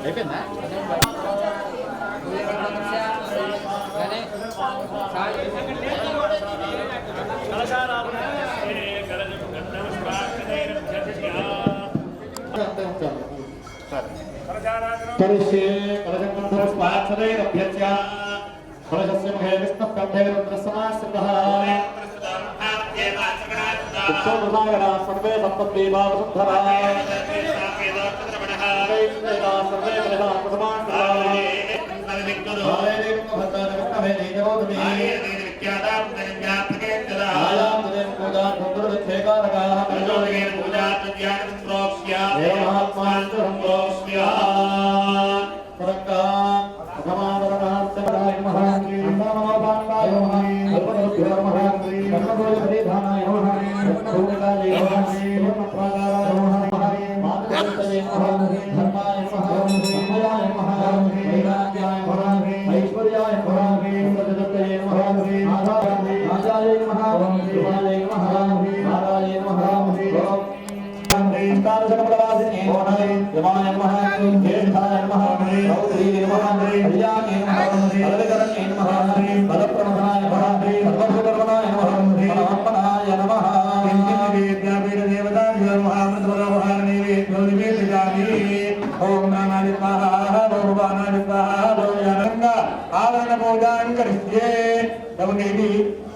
అయిపోయిందా? करिष्ये कलशकन्धरस्वाक्षरैरभ्यर्च्य कलशस्य मुखे विष्णुस्कन्धे रुद्रसमाश्रितः उत्सवमुदागरा सर्वे सप्तदेवा वसुन्धरा सर्वे वेदा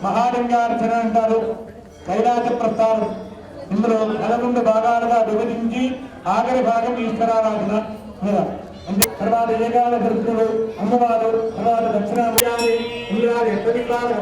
మహాలింగార్చన అంటారు. కైలాస ప్రస్థానం ఇందులో 11 భాగాలుగా విభజించి ఆఖరి భాగం ఈశ్వరారాధన. తర్వాత ఏకాల దృష్టులు అమ్మవారు, తర్వాత దక్షిణాభ్యాన్ని ఇంద్రాది ఎత్తదిక్కాలకు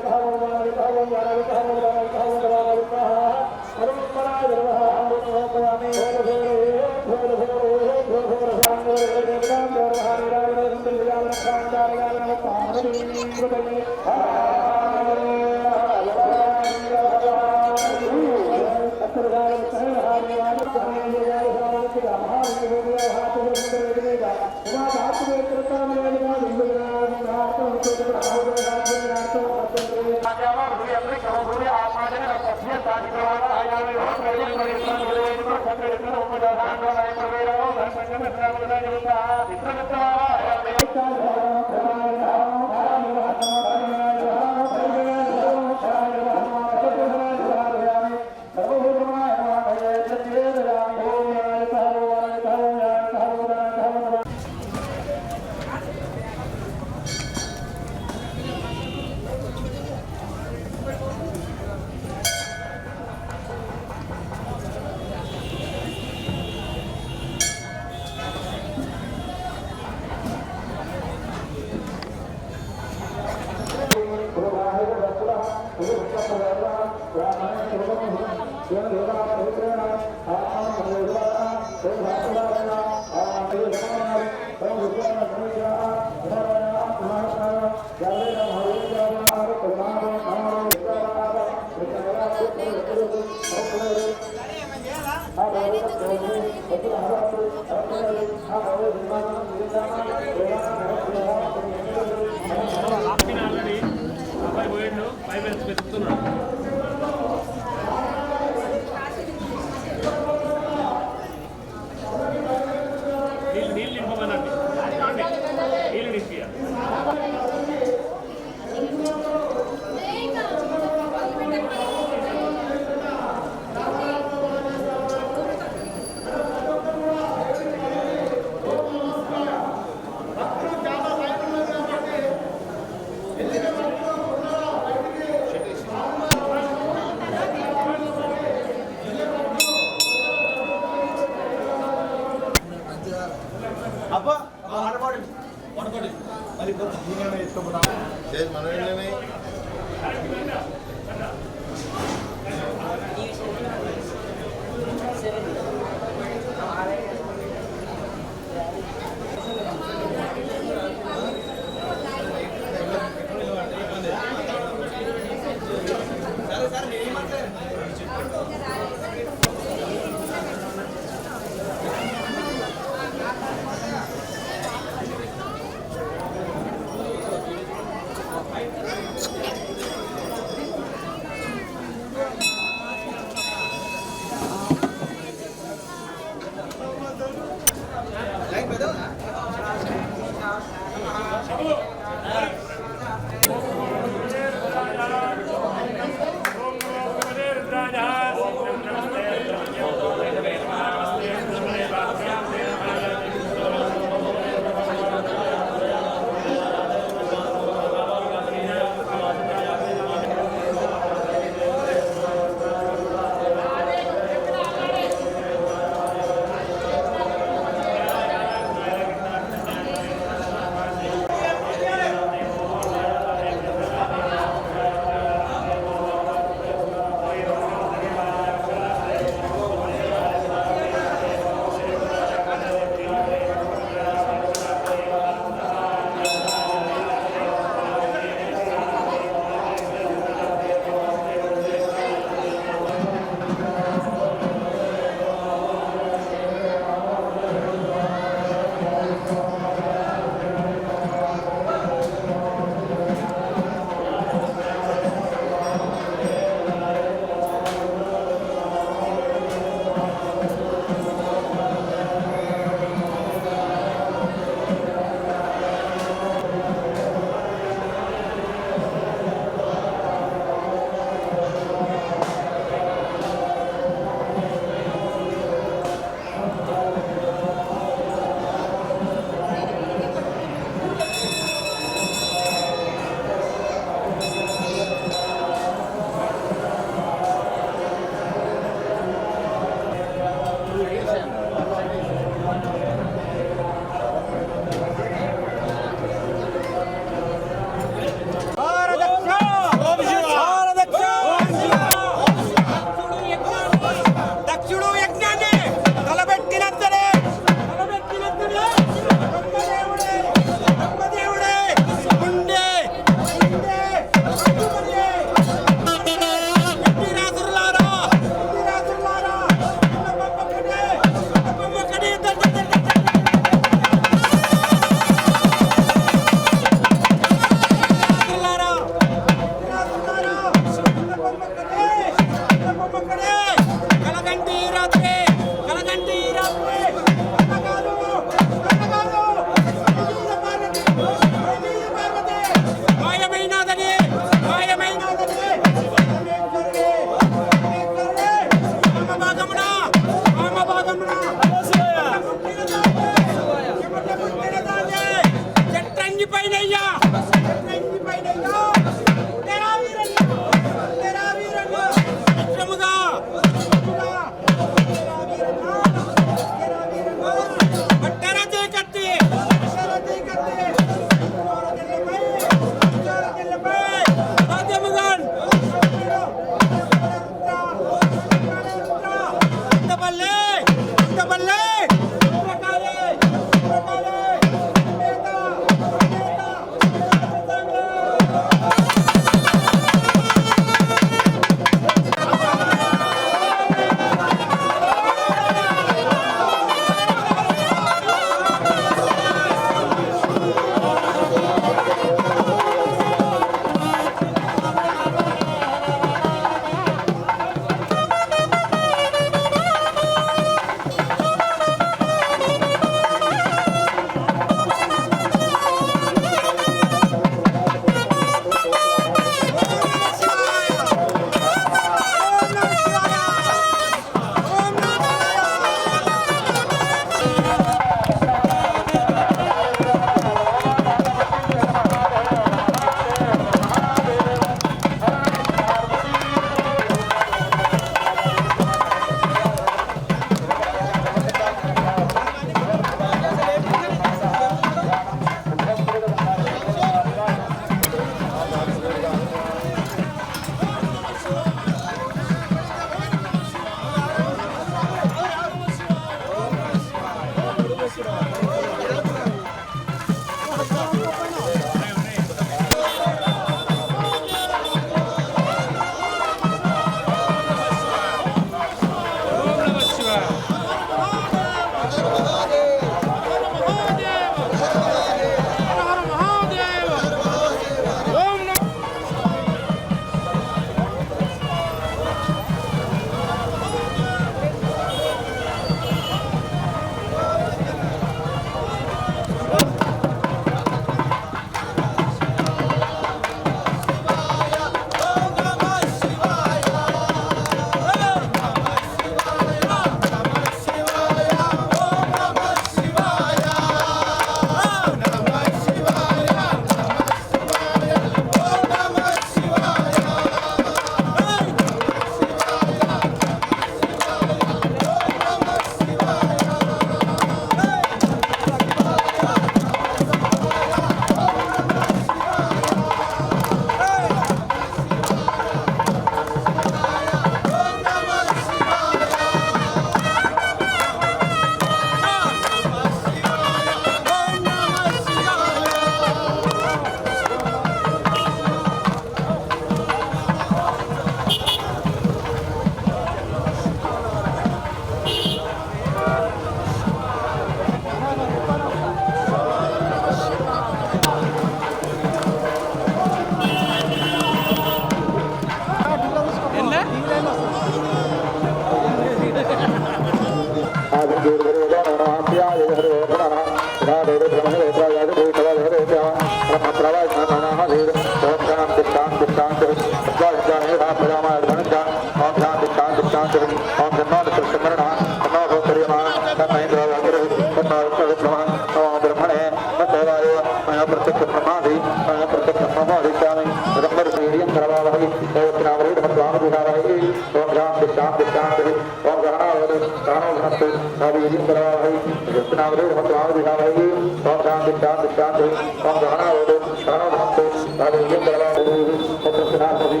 ओम गहनावतु गहनोभनस्तु नाभिर्यं करावहै यस्नावरेर्भद्रावदिहावहै ओम शान्ति शान्ति शान्ति ओम गहनावतु गहनोभनस्तु नाभिर्यं करावहै तत्रस्नाभि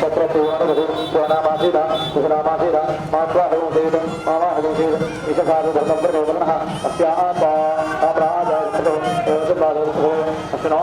तत्रस्वानभि स्वनामासीदा सुखनामासीदा मात्वाहं मामाहं ईशसाधु धर्मप्रबोधनः अस्यापा अपराधो एवं अश्विनो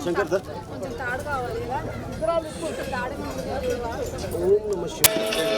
శంకర్ సార్ కొంచెం తాడు కావాలి తాడు ఓం నమ శివాయ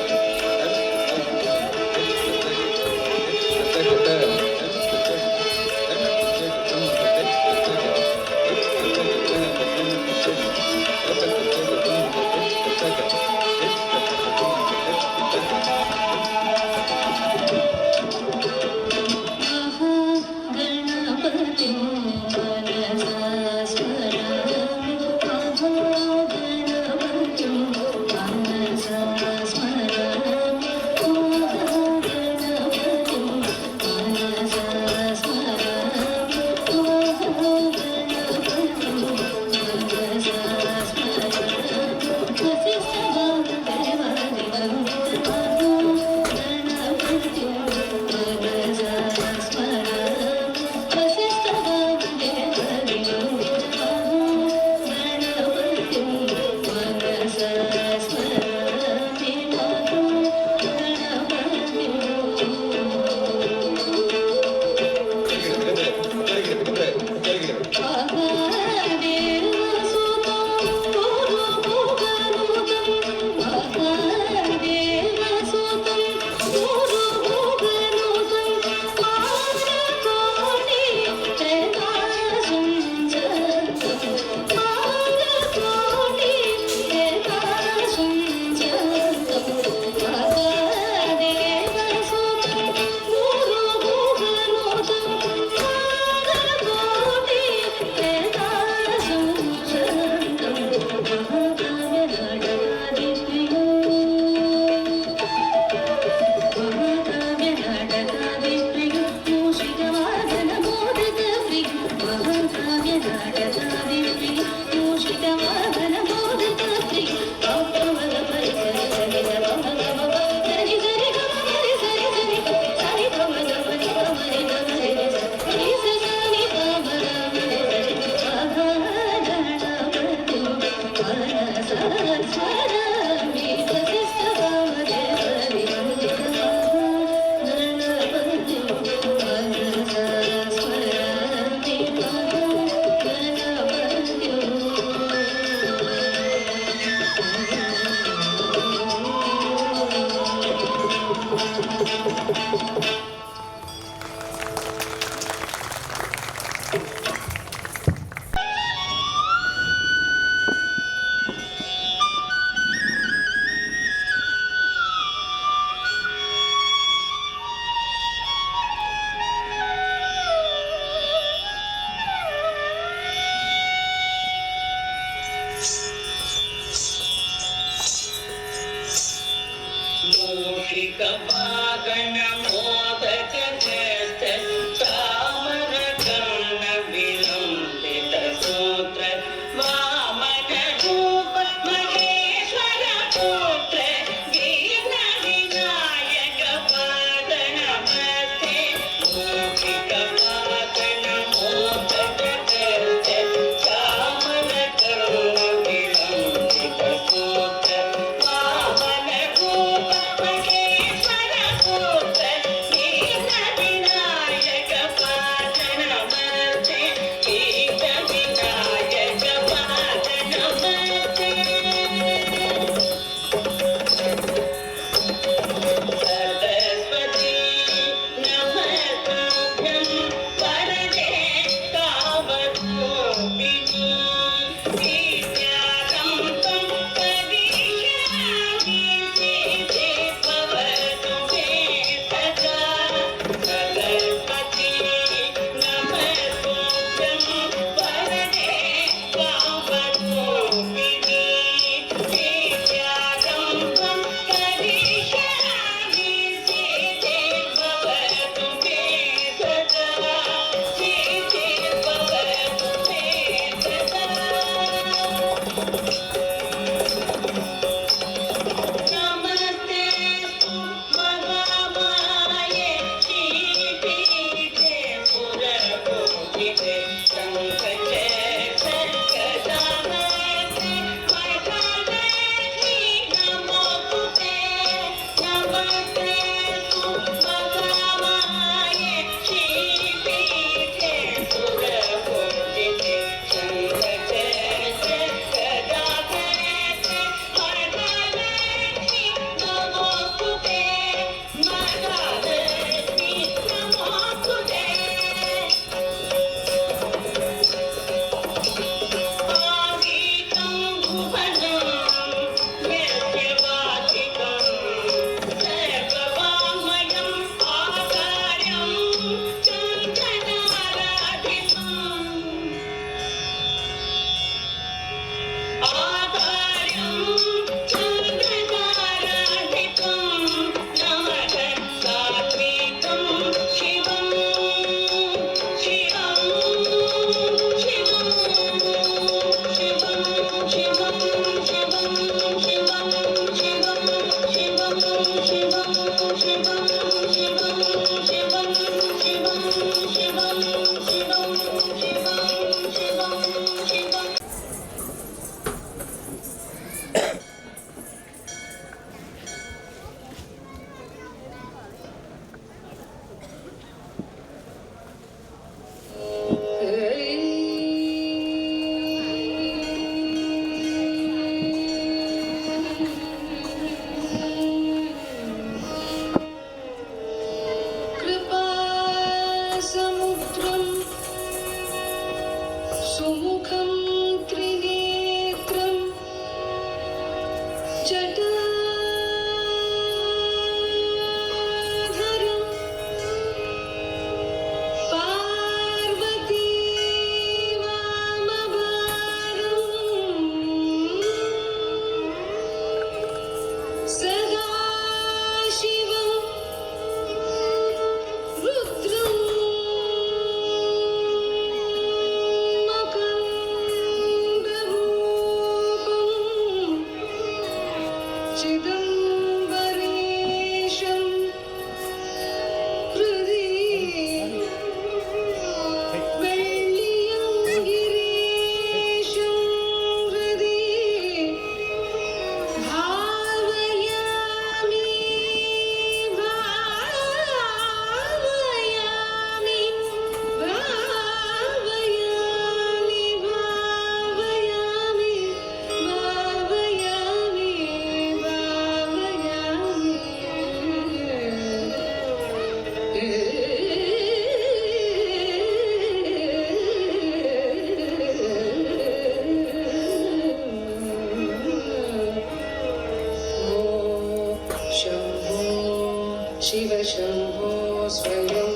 शम्भो स्वयं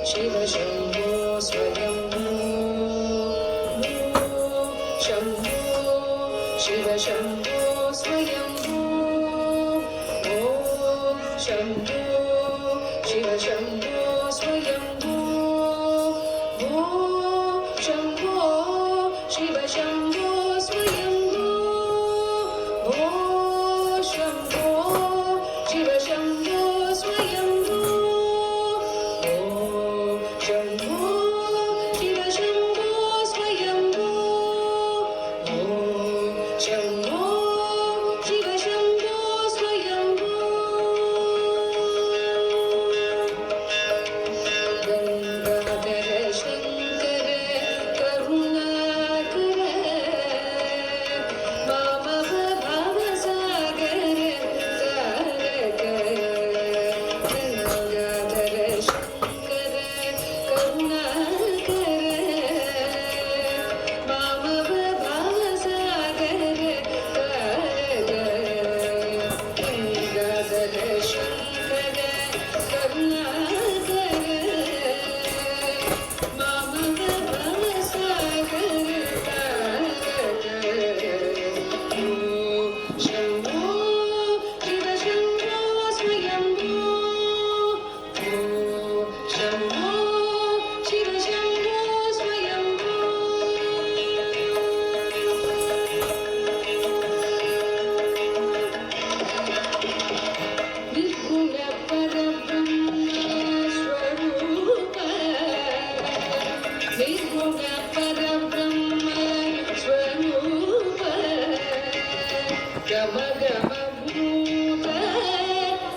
शिव शम्भो स्वयं शम्भो शिव शम्भो स्वयं शम्भो शिव शम्भो स्वयं शम्भो शिव शम्भो स्वयं शम्भो शिव शम्भो स्वयं शम्भो शिव शम्भो स्वयं शम्भो शिव शम्भो स्वयं गङ्गाधर शङ्कर करुणाकर मामव भवसागर तारक गङ्गाधर शङ्कर करुणाकर मामव भवसागर तारक गङ्गाधर शङ्कर करुणाकर मामव भवसागर तारक शम्भो शिव शम्भो स्वयं शम्भो शिव शम्भो स्वयं निर्गुण परब्रह्म स्वरूप निर्गुण परब्रह्म स्वरूप गम गम भूत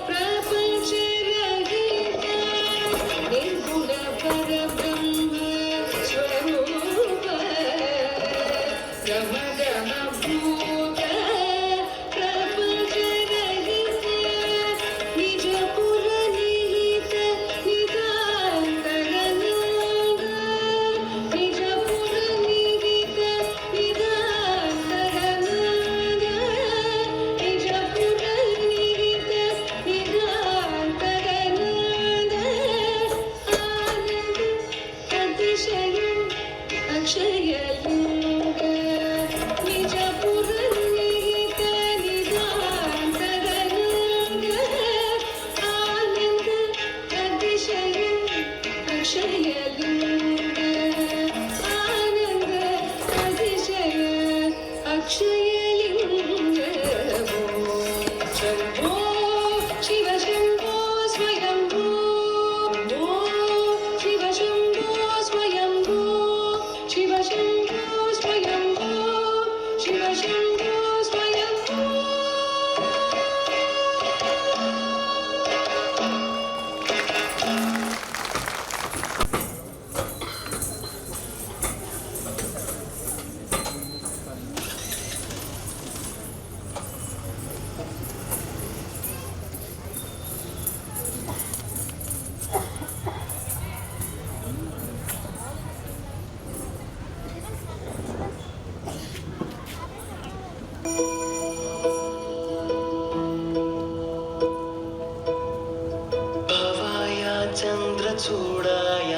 प्रपंच रहित निर्गुण परब्रह्म स्वरूप गम गम भूत प्रपंच रहित निज पुर निहित निदान्तरनाद निज पुर निहित निदान्तरनाद निज पुर निहित निदान्तरनाद आनन्द अतिशय अक्षयलिङ्ग निज पुर निहित निदान्तरनाद आनन्द अतिशय अक्षयलिङ्ग आनन्द अतिशय अक्षयलिङ्ग शम्भो शिव शम्भो स्वयं शिव शम्भो स्वयं शिव शम्भो स्वयं शिव शम्भो स्वयं भवाय चन्द्रचूडाय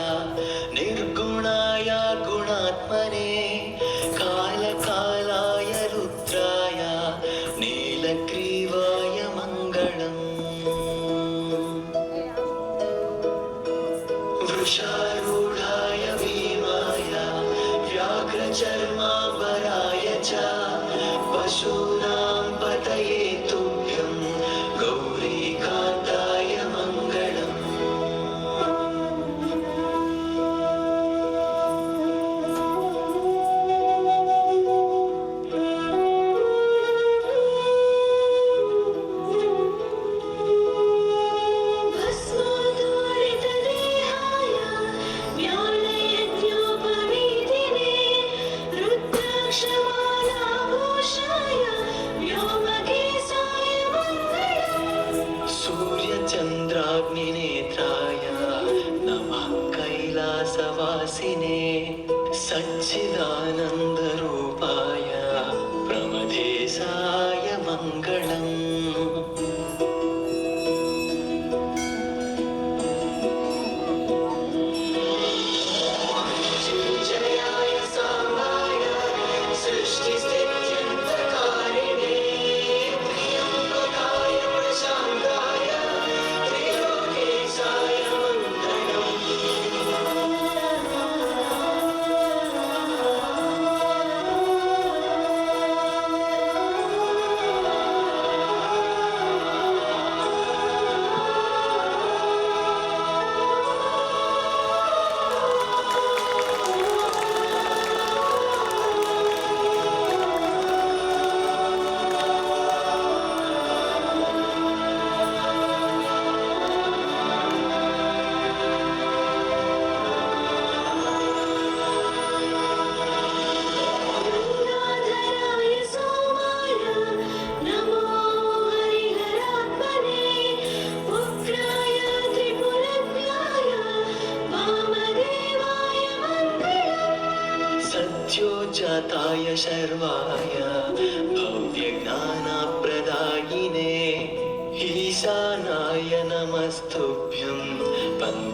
निर्गुणाय गुणात्मने कालकालाय रुद्राय नीलग्रीवाय मङ्गलम् वृषारूढाय भीमाय व्याघ्रचर्माम्बराय च पशूनां पतये तुभ्यं गौरीकान्ताय मङ्गलम् भस्मोदोरितदेहाय ज्ञानयज्ञोपवीतिने रुद्राक्षमालाभूषाय व्योमकेशाय मङ्गलम् सूर्यचन्द्राग्निनेत्राय नमः कैलासवासिने सच्चिदानन्दरूपाय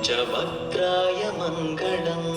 च वक्त्राय मङ्गलम्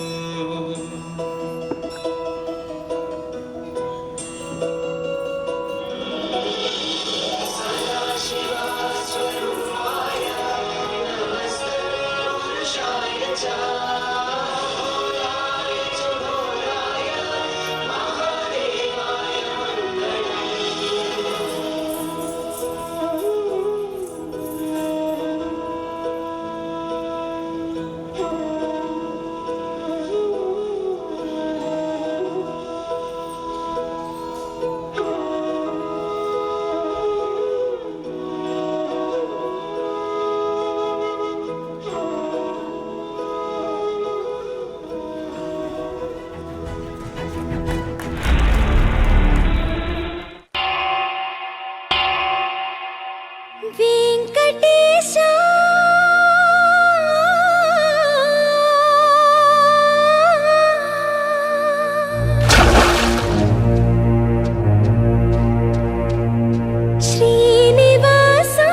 వెంకటేశా శ్రీనివాసా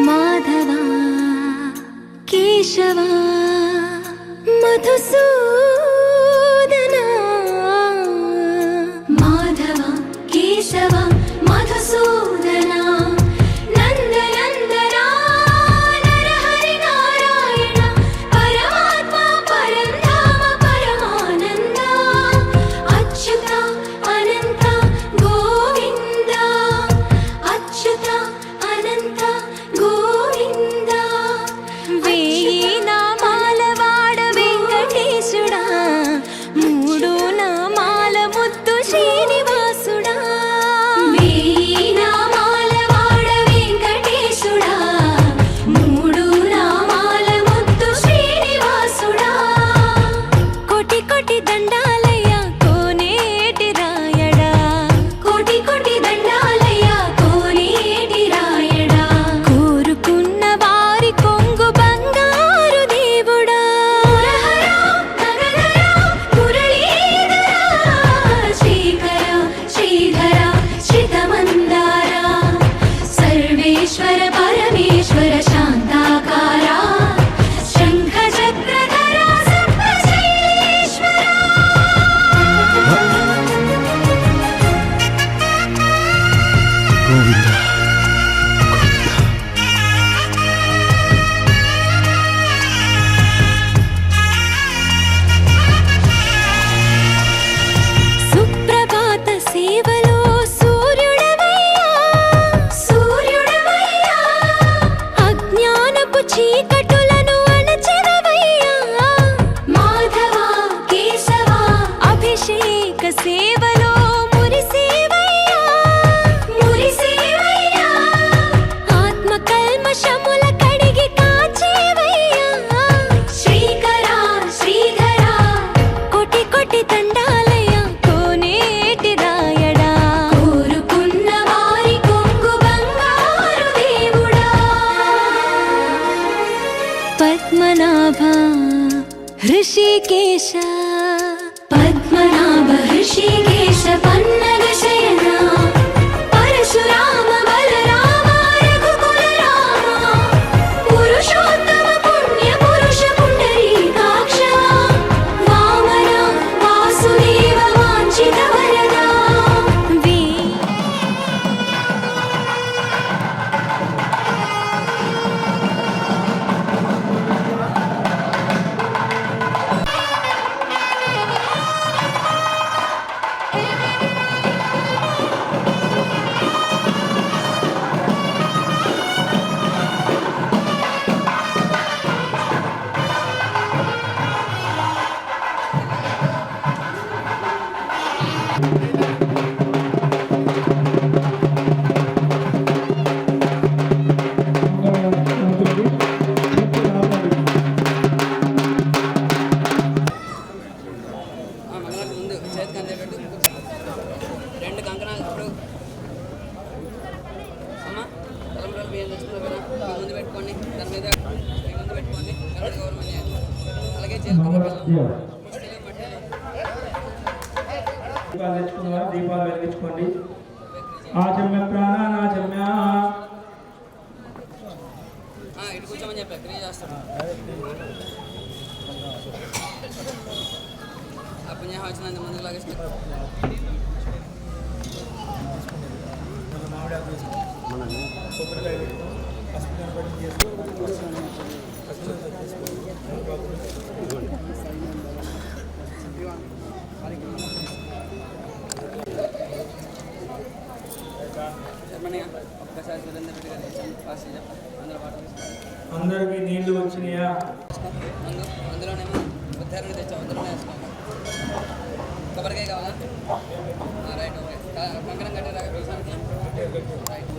మాధవా కేశవా మధుసూదనా మాధవా కేశవా మధుసూదనా నందనందనా నరహరి నారాయణ పరమాత్మ పరంధామ పరమానంద అచ్యుత అనంత గోవింద అచ్యుత అనంత గోవింద వేయి నామాల వాడ వెంకటేశుడా మూడు నామాల ముద్దు శ్రీనివాసుడా వేయి నామాల వాడ వెంకటేశుడా మూడు నామాల ముద్దు శ్రీనివాసుడా కోటి కోటి దండాలయ్య కోనేటి రాయడా కోటి కోటి దండాలయ్య కోనేటి రాయడా కోరుకున్న వారి కొంగు బంగారు దేవుడా మురళీధరా శ్రీకర శ్రీధర శ్రితమందార సర్వేశ్వర పరమేశ్వర శాంతాకార శంఖ చక్రధర సప్తశైలేశ్వర సుప్రభాత సేవలో సూర్యుడవయ్యా సూర్యుడవయ్యా అజ్ఞానపు చీకటులను అణచెదవయ్యా మాధవా కేశవా అభిషేక సేవలో మురిసేవయ్యా మురిసేవయ్యా ఆత్మ కల్మషముల కడిగి కాచేవయ్యా శ్రీకర శ్రీధర కోటి కోటి దండాలయ కోనేటి రాయడా కోరుకున్న వారి కొంగు బంగారు దేవుడా పద్మనాభ హృషికేశ పద్మనాభ హృషికేశ పన్నగ శయన పరశురామ బలరామ రఘుకుల రామ పురుషోత్తమ పుణ్య పురుష పుండరీకాక్ష వామన వాసుదేవ వాంఛిత వరదా దీపాలు తెచ్చుకున్నవారు దీపాలు వెలిగించుకోండి. ఆచమ్య ప్రాణానాచమ్య ఇటు కూర్చోమని చెప్పి క్రియ చేస్తాడు ఆ పుణ్యం వచ్చినంత ముందుకు లాగేస్తాడు. ఒక్కసారి సురేందర్ రెడ్డి గారు ఫాస్ట్ అందరూ పాట అందరికి నీళ్లు వచ్చినాయా? అందులోనేమో ఉద్ధారణ తెచ్చాం, అందులోనే వేసుకోండి. కొబ్బరికాయ కావాలా? Right, okay. కంకణం కట్టారా ప్రసానికి? రైట్.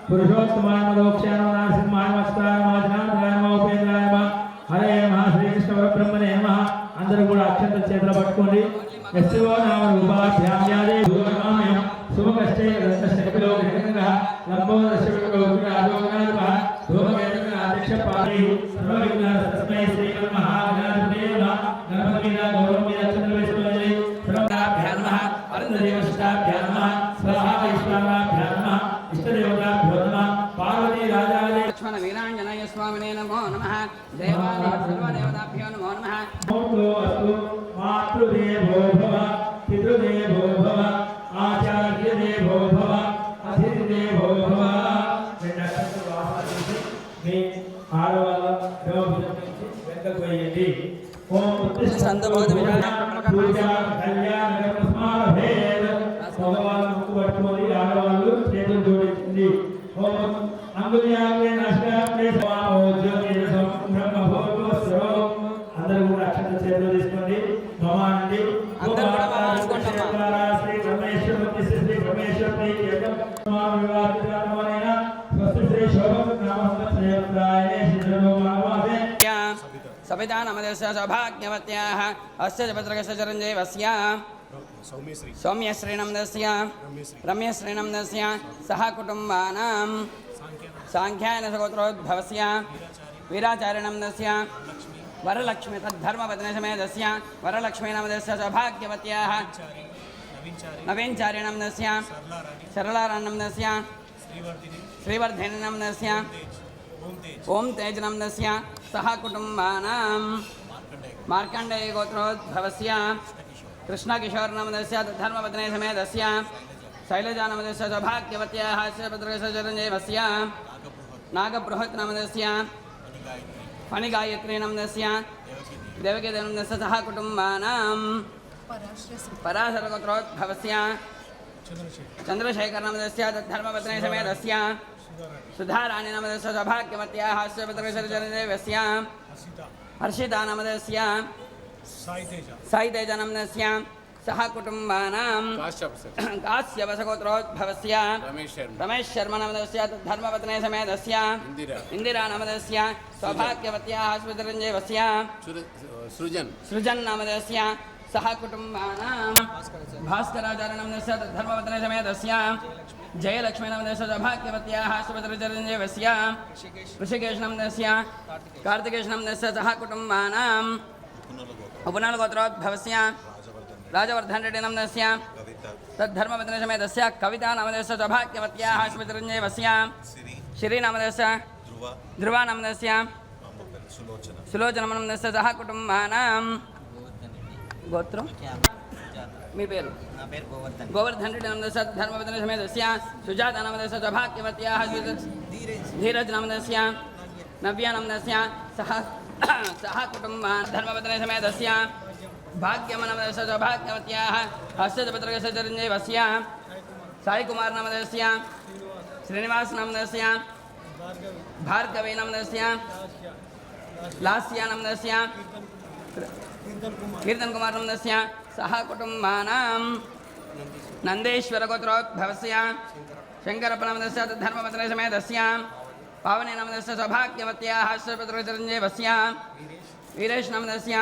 పురుషోత్తమాయ హరే నమ శ్రీకృష్ణ పరబ్రహ్మణే నమః. అందరూ కూడా అక్షంత చేతులు పట్టుకోండి. యస్యో నామ రూపాభ్యాం యాదే భూర్మామ్యం సుమకశ్చే గ్రంథశకలో గ్రంథంగా లంబోదశకలో రాజోగనాథ ధూమకేతున అధ్యక్షపాది సర్వవిఘ్న తస్మై శ్రీ మహాగణాధిపతే నమః. గణపతిన గౌరవమిద చంద్రవేశ్వరే సర్వదాభ్యాం నమః. అరుణదేవష్టాభ్యాం నమః. స్వాహా వైశ్వాభ్యాం నమః. ఇష్టదేవతాభ్యో నమః. పార్వతీ రాజాలే లక్ష్మణ వీరాంజనేయ స్వామినే నమో నమః. దేవాలయ సర్వదేవతాభ్యో నమో నమః. మోతో అస్తు మాతృదేవో భవ పితృదేవో భవ ఆచార్యదేవో భవ అతిథిదేవో భవ. మీ ఆడవాళ్ళ వెంకలు పోయండి. ఓం మగవాళ్ళు ముక్కు పట్టుకొని ఆడవాళ్ళు చేతులు జోడించింది. ఓం అంగుళ్యాగ్రే నష్టాగ్రే అందరూ కూడా అక్షంత చేతులు తీసుకోండి. మమానండి శ్రీ రమేశ్వరి శ్రీ రమేశ్వరి సవితా నమదస్య సౌభాగ్యవత్యాః అస్య జపత్రకస్య చిరంజీవస్య సౌమ్యశ్రీణందస్య రమ్యశ్రీణందస్య సహ కుటుంబానాం సాంఖ్యాయన సగోత్రోద్భవస్య వీరాచార్యణందస్య వరలక్ష్మి తద్ధర్మపత్ని సమేతస్య వరలక్ష్మీనమదస్య సౌభాగ్యవత్యాః నవీన్చార్యణందస్య సరళారాణందస్య శ్రీవర్ధినినందస్య ఓం తేజనందస్య సహ కుటుంబానాం మార్కండేయ గోత్రోద్భవస్య కృష్ణకిశోర్నమదస్య ధర్మపత్ని సమేతస్య శైలజానమదస్య సౌభాగ్యవత్యాః శ్రీభద్రకస్య చిరంజీవస్య నాగబృహత్నమదస్య ఫణిగాయత్రీనమదస్య దేవకీనమదస్య సహ కుటుంబానాం పరాశరగోత్రోద్భవస్య చంద్రశేఖరనమదస్య ధర్మపత్ని సమేతస్య సుధారాణినమదస్య సౌభాగ్యవత్యాః శ్రీభద్రకస్య చిరంజీవస్య హర్షితానమదస్య సాయితేజనమదస్య సహ కుటుంబానాం కాశ్యపసగోత్రోద్భవస్య రమేష్ శర్మనమదస్య ధర్మపత్ని సమేతస్య ఇందిరానమదస్య సౌభాగ్యవత్యాః శ్రీధరంజీవస్య సృజన్నమదస్య సహ కుటుంబానాం భాస్కరాచార్యనమదస్య ధర్మపత్ని సమేతస్య జయలక్ష్మీనమదస్య సౌభాగ్యవత్యాః శ్రీధరంజీవస్య ఋషికేశనమదస్య కార్తికేశనమదస్య సహ కుటుంబానాం ఉపనలగోత్రోద్భవస్య రాజవర్ధన్ రెడ్డినమదస్య తద్ధర్మపత్ని సమేతస్య కవితానమదస్య సౌభాగ్యవత్యాః శ్రీధరంజీవస్య శ్రీనమదస్య ధ్రువానమదస్య సులోచనమదస్య సహ కుటుంబానాం గోత్రం మీ పేరు గోవర్ధన్ రెడ్డి నమదస్య ధర్మపత్ని సమేతస్య సుజాత నమదస్య సౌభాగ్యవత్యాః ధీరజ్ నమదస్య నవ్య నమదస్య సహ కుటుంబాన్ ధర్మపత్ని సమేతస్య భాగ్యమనమదస్య సౌభాగ్యవత్యాః హస్యజపత్రకస్య చిరంజీవస్య సాయికుమార్ నమదస్య శ్రీనివాస్ నమదస్య భార్గవీ నమదస్య లాస్య నమదస్య కీర్తన్ కుమార్ నమదస్య సహ కుటుంబానాం నందేశ్వర గోత్రోద్భవస్య శంకరపనమదస్య ధర్మపత్ని సమేతస్య పావని నమదస్య సౌభాగ్యవత్యాః శ్రీభద్రకస్య చిరంజీవస్య వీరేష్ నమదస్య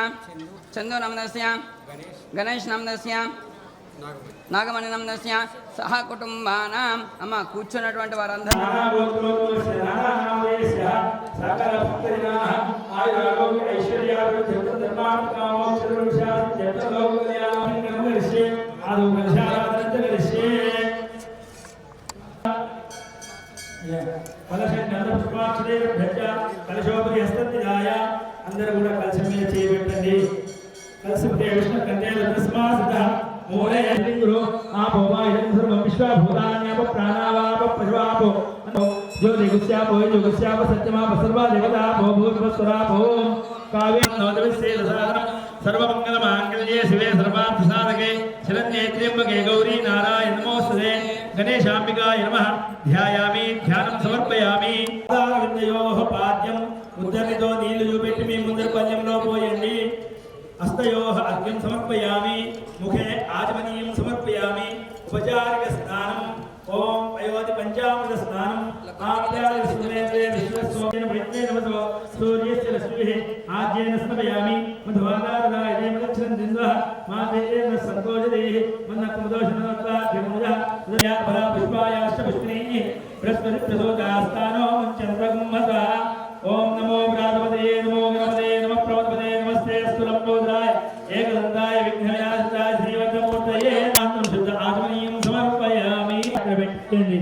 చందు నమదస్య గణేష్ నమదస్య నాగమణినందస్య సహ కుటుంబానాం అమ్మ కూర్చున్నటువంటి వారందరూ కలశోపరి హస్తత్యాయ అందరూ కూడా కలశం మీద చేయబెట్టండి. కలశం విష్ణు కంటే తస్మాత్ మూలే లింగురు ఆపో వాయుం సర్వం విశ్వభూతాన్యాప ప్రాణావాప పశువాపో జ్యోతిగుస్యాపో యోగస్యాప సత్యమాప సర్వా దేవతాపో భూర్భస్వరాపో కావ్యం నవదవిశ్చేదసాదనం సర్వమంగళమాంగళ్యే శివే సర్వార్థసాధకే శరణ్యే త్ర్యంబకే గౌరీ నారాయణ నమోస్తుతే గణేశాంబికాయ నమః ధ్యాయామి ధ్యానం సమర్పయామి. విందయోః పాద్యం ఉద్దరితో నీళ్లు చూపెట్టి మీ ముందర పద్యంలో పోయండి. హస్తయోః అర్ఘ్యం సమర్పయామి. ముఖే ఆచమనీయం సమర్పయామి. ఉపచారిక స్నానం ఓం అయోధి పంచామృత స్నానం ఆప్యాయ సురేంద్రే విశ్వస్వోన ప్రజ్ఞే నమతో సూర్యస్య రశ్మిః ఆద్యేన స్నపయామి. మధువాదాదాయ దేవదక్షం దిందః మాతేన సంతోషదేః మన్నకముదోషనోత్తా భిముజ ఉదయా ఫల పుష్పాయాశ్చ పుష్పిణీః బృహస్పతి ప్రసోదాస్తానో చంద్రగుమ్మస. ఓం నమో వ్రాతపదే నమో గణపదే నమః ప్రవతపదే నమస్తే అస్తు లంబోదరాయ ఏకదంతాయ విఘ్నయాస్తాయ శ్రీవద్దమూర్తయే ఆత్మం శుద్ధ ఆత్మనీయం సమర్పయామి. పెట్టండి.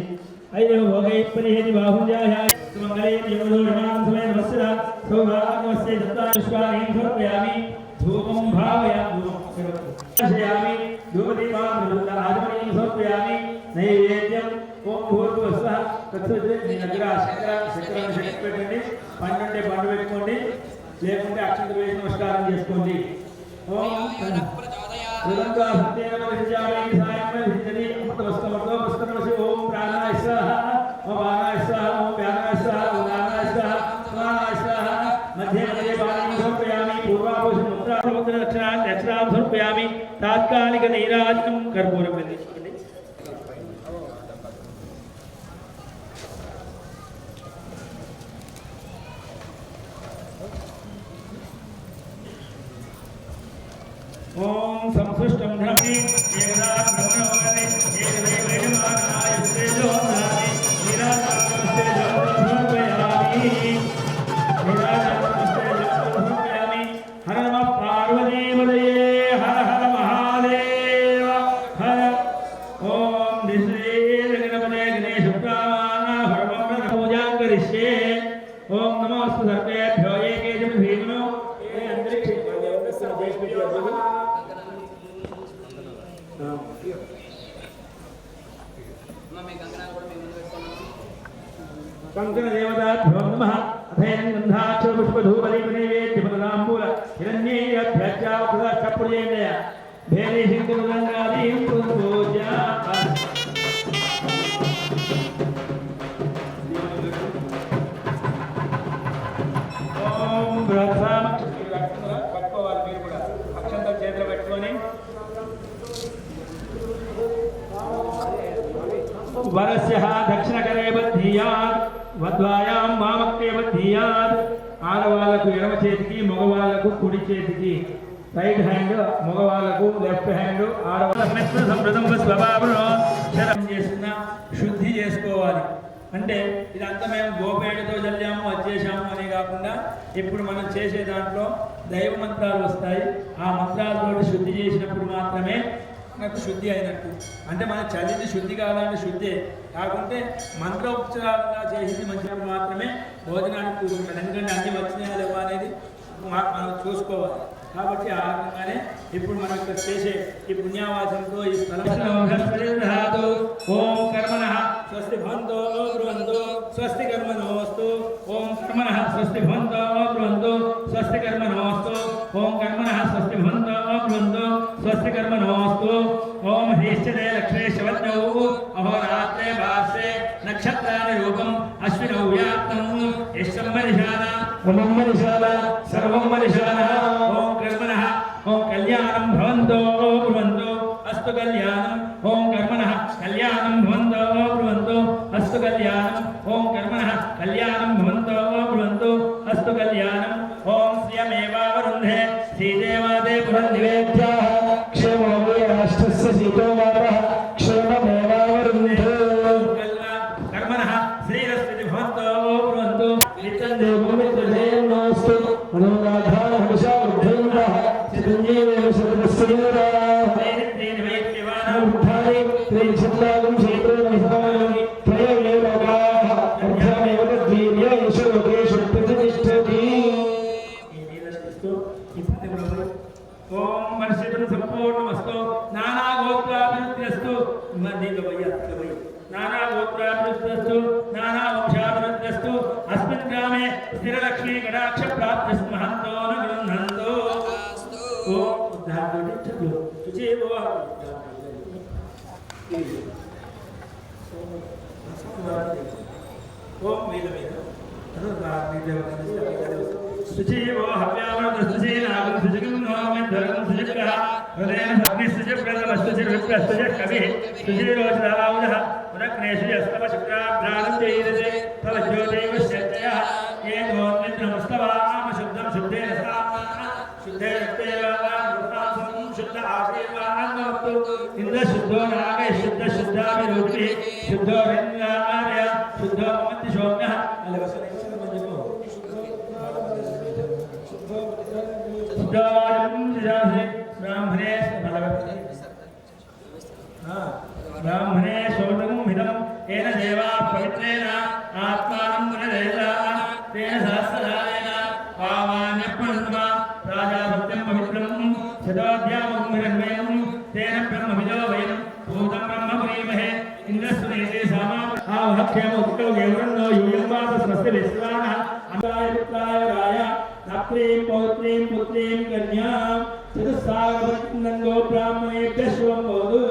ఐదో భోగై పరిహేతి బాహుజాయ సుమంగళే యోగోషమాం సమయ నమస్సర సౌభాగ్యమస్తే దత్తా విశ్వానీం సమర్పయామి. ధూపం భావయామి ధూపదీపాం ఆత్మనీయం సమర్పయామి. నైవేద్యం ఓం భూర్భువస్సః తత్సవితుర్వరేణ్యం మీ దగ్గర శంకరాన్ని శక్తి పెట్టండి. పండు ఉంటే పండు పెట్టుకోండి, లేకుంటే అక్షంత వేసి నమస్కారం చేసుకోండి. ఓం ృదంగా సత్యేన విద్యామై సాయమై విద్యని అమృతవస్తమృతో వస్తనమసి. ఓం ప్రాణాయ స్వాహ ఓం వానాయ స్వాహ ఓం వ్యానాయ స్వాహ ఓం నానాయ స్వాహ సమానాయ స్వాహ. మధ్యే మధ్యే పాదం సమర్పయామి. పూర్వాభూషణ ముద్రాముద్ర దక్షిణాం సమర్పయామి. తాత్కాలిక నీరాజనం కర్పూరం వెలిగించుకోండి. ఓం సంసృష్టం బ్రహ్మి ఏకదా బ్రహ్మణోగతి ఏకదైవ యజమానాయ తేజో బ్రహ్మి నిరాకారమస్తే సమర్పయామి. సమర్పయామి. హర నమః పార్వతీపతయే హర హర మహాదేవ హర. ఓం శ్రీగణపతే గణేశప్రామాణ హరమం పూజాం కరిష్యే. ఓం నమోస్తు సర్వేభ్యో ఏకేజం భీమనో అంతరిక్ష కంకణ దేవతాభ్యో నమః. అథైనం గంధాక్ష పుష్పధూపదీప నైవేద్యపదాంబూల హిరణ్యేయభ్యర్చావృతపుర్యేంద్రయ భేరీ హిందుగంగాదీం పూజ. ఓం బృహత్సామ పట్టుకోవాలి. మీరు కూడా అక్షంతలు చేతిలో పెట్టుకొని వరస్య దక్షిణకరే బద్ధీయాత్ వద్వాయాం వామక్తే బద్ధీయాత్. ఆడవాళ్లకు ఎడమ చేతికి, మగవాళ్లకు కుడి చేతికి. రైట్ హ్యాండ్ మగవాళ్లకు, లెఫ్ట్ హ్యాండ్ ఆడవాళ్ళకు. శరం చేసిన శుద్ధి చేసుకోవాలి. అంటే ఇదంతా మేము గోపేటతో చల్లాము వచ్చేసాము అని కాకుండా ఇప్పుడు మనం చేసే దాంట్లో దైవ మంత్రాలు వస్తాయి. ఆ మంత్రాలతో శుద్ధి చేసినప్పుడు మాత్రమే మనకు శుద్ధి అయినట్టు. అంటే మనం చల్లింది శుద్ధి కావాలంటే శుద్ధి కాకుంటే మంత్రోపచారంగా చేసింది మంచినప్పుడు మాత్రమే భోజనానికి కూర్చుంటాడు. ఎందుకంటే అన్ని వచ్చినాయా లేవా అనేది మనం చూసుకోవాలి. కాబట్టి ఆ రకంగానే ఇప్పుడు మనం ఇక్కడ చేసే ఈ పుణ్యావాసంతో ఈ స్థలం ఓం కర్మణః స్వస్తి భవంతో బ్రువంతో స్వస్తి కర్మణోస్తు. ఓం కర్మణః స్వస్తి భవంతో బ్రువంతో స్వస్తి కర్మణోస్తు. ఓం కర్మణః స్వస్తి భవంతో బ్రువంతో స్వస్తి కర్మణోస్తు. ఓం హ్రీశ్చతే లక్ష్మీ శవజ్ఞౌ అహోరాత్రే భాస్రే నక్షత్రాని రూపం అశ్వినౌ వ్యాప్తం యశ్వం మనిషాన మమం మనిషాన సర్వం మనిషాన. ఓం కర్మణః ఓం కళ్యాణం భవంతో బ్రువంతో అస్తు కళ్యాణం. ఓం కర్మణః కళ్యాణం భవంతో బ్రువంతో అస్తు కళ్యాణం. ఓం కర్మణః కళ్యాణం భవంతో బ్రువంతో అస్తు కళ్యాణం. ఓం శ్రియమేవావరుంధే శ్రీదేవాదే పునర్నివేద్యాః క్షేమో రాష్ట్రస్య సీతో नित्यं देवो मित्रधेयं नमस्तु मनोराधान हर्षा वृद्धेन्द्रः चिरञ्जीवेव सर्वस्वरूपः तेन वैद्यवानां बुद्धानि त्रिशतागं क्षेत्रेण विस्तारामि त्रयमेव लोकाः अर्धमेव तद्वीर्य यशोकेषु प्रतिष्ठति ओम वर्षितं संपूर्णमस्तु नाना गोत्राभिवृद्धिरस्तु नाना गोत्राभिवृद्धिरस्तु नाना वंशाभिवृद्धिरस्तु अस्मिन् ग्रामे स्थिरलक्ष्मी कटाक्ष प्राप्तिस्तु महन्तो न गृह्णन्तु ओम उद्धारगतिच्छतु तुझेव ओम वेद सुचीवो हव्यामृतसुचीनागं सुजगन्नोमं धर्मं सुजगः हृदयं अग्निसुजप्रदमस्तुजिर्विप्रस्तुजः कविः सुजीरोचरावुधः उदग्नेषु यस्तवशुक्राभ्राणं जयिरते तव ज्योतिव शक्तयः ये गोन्निद्रमस्तवाम शुद्धं शुद्धेन सामानः शुद्धे रक्तेन वां शुद्ध आशीर्वादं इन्द्रशुद्धो नागे शुद्ध शुद्धाभिरुद्धिः शुद्धो रङ्गार्य शुद्धो मन्दिशोम्यः ब्राह्मणे शोभगुंहितं येन देवा पवित्रेण आत्मानं मुनिरेताः तेन सहस्रधारेण पावान्यप्रणुमा राजासत्यं पवित्रं शतोऽध्यामगुंहिरन्वयं तेन ब्रह्मविदो वयं भूतं ब्रह्म पुरीमहे इन्द्रस्वनेते सामा आवहक्षेमोत्कलगेवरन्नो यूयं वात स्वस्य विश्वानः अम्बाय पुत्राय राय नप्रीं पौत्रीं पुत्रीं कन्यां चतुस्सागरवन्दो ब्राह्मणेभ्यः शुभं भवतु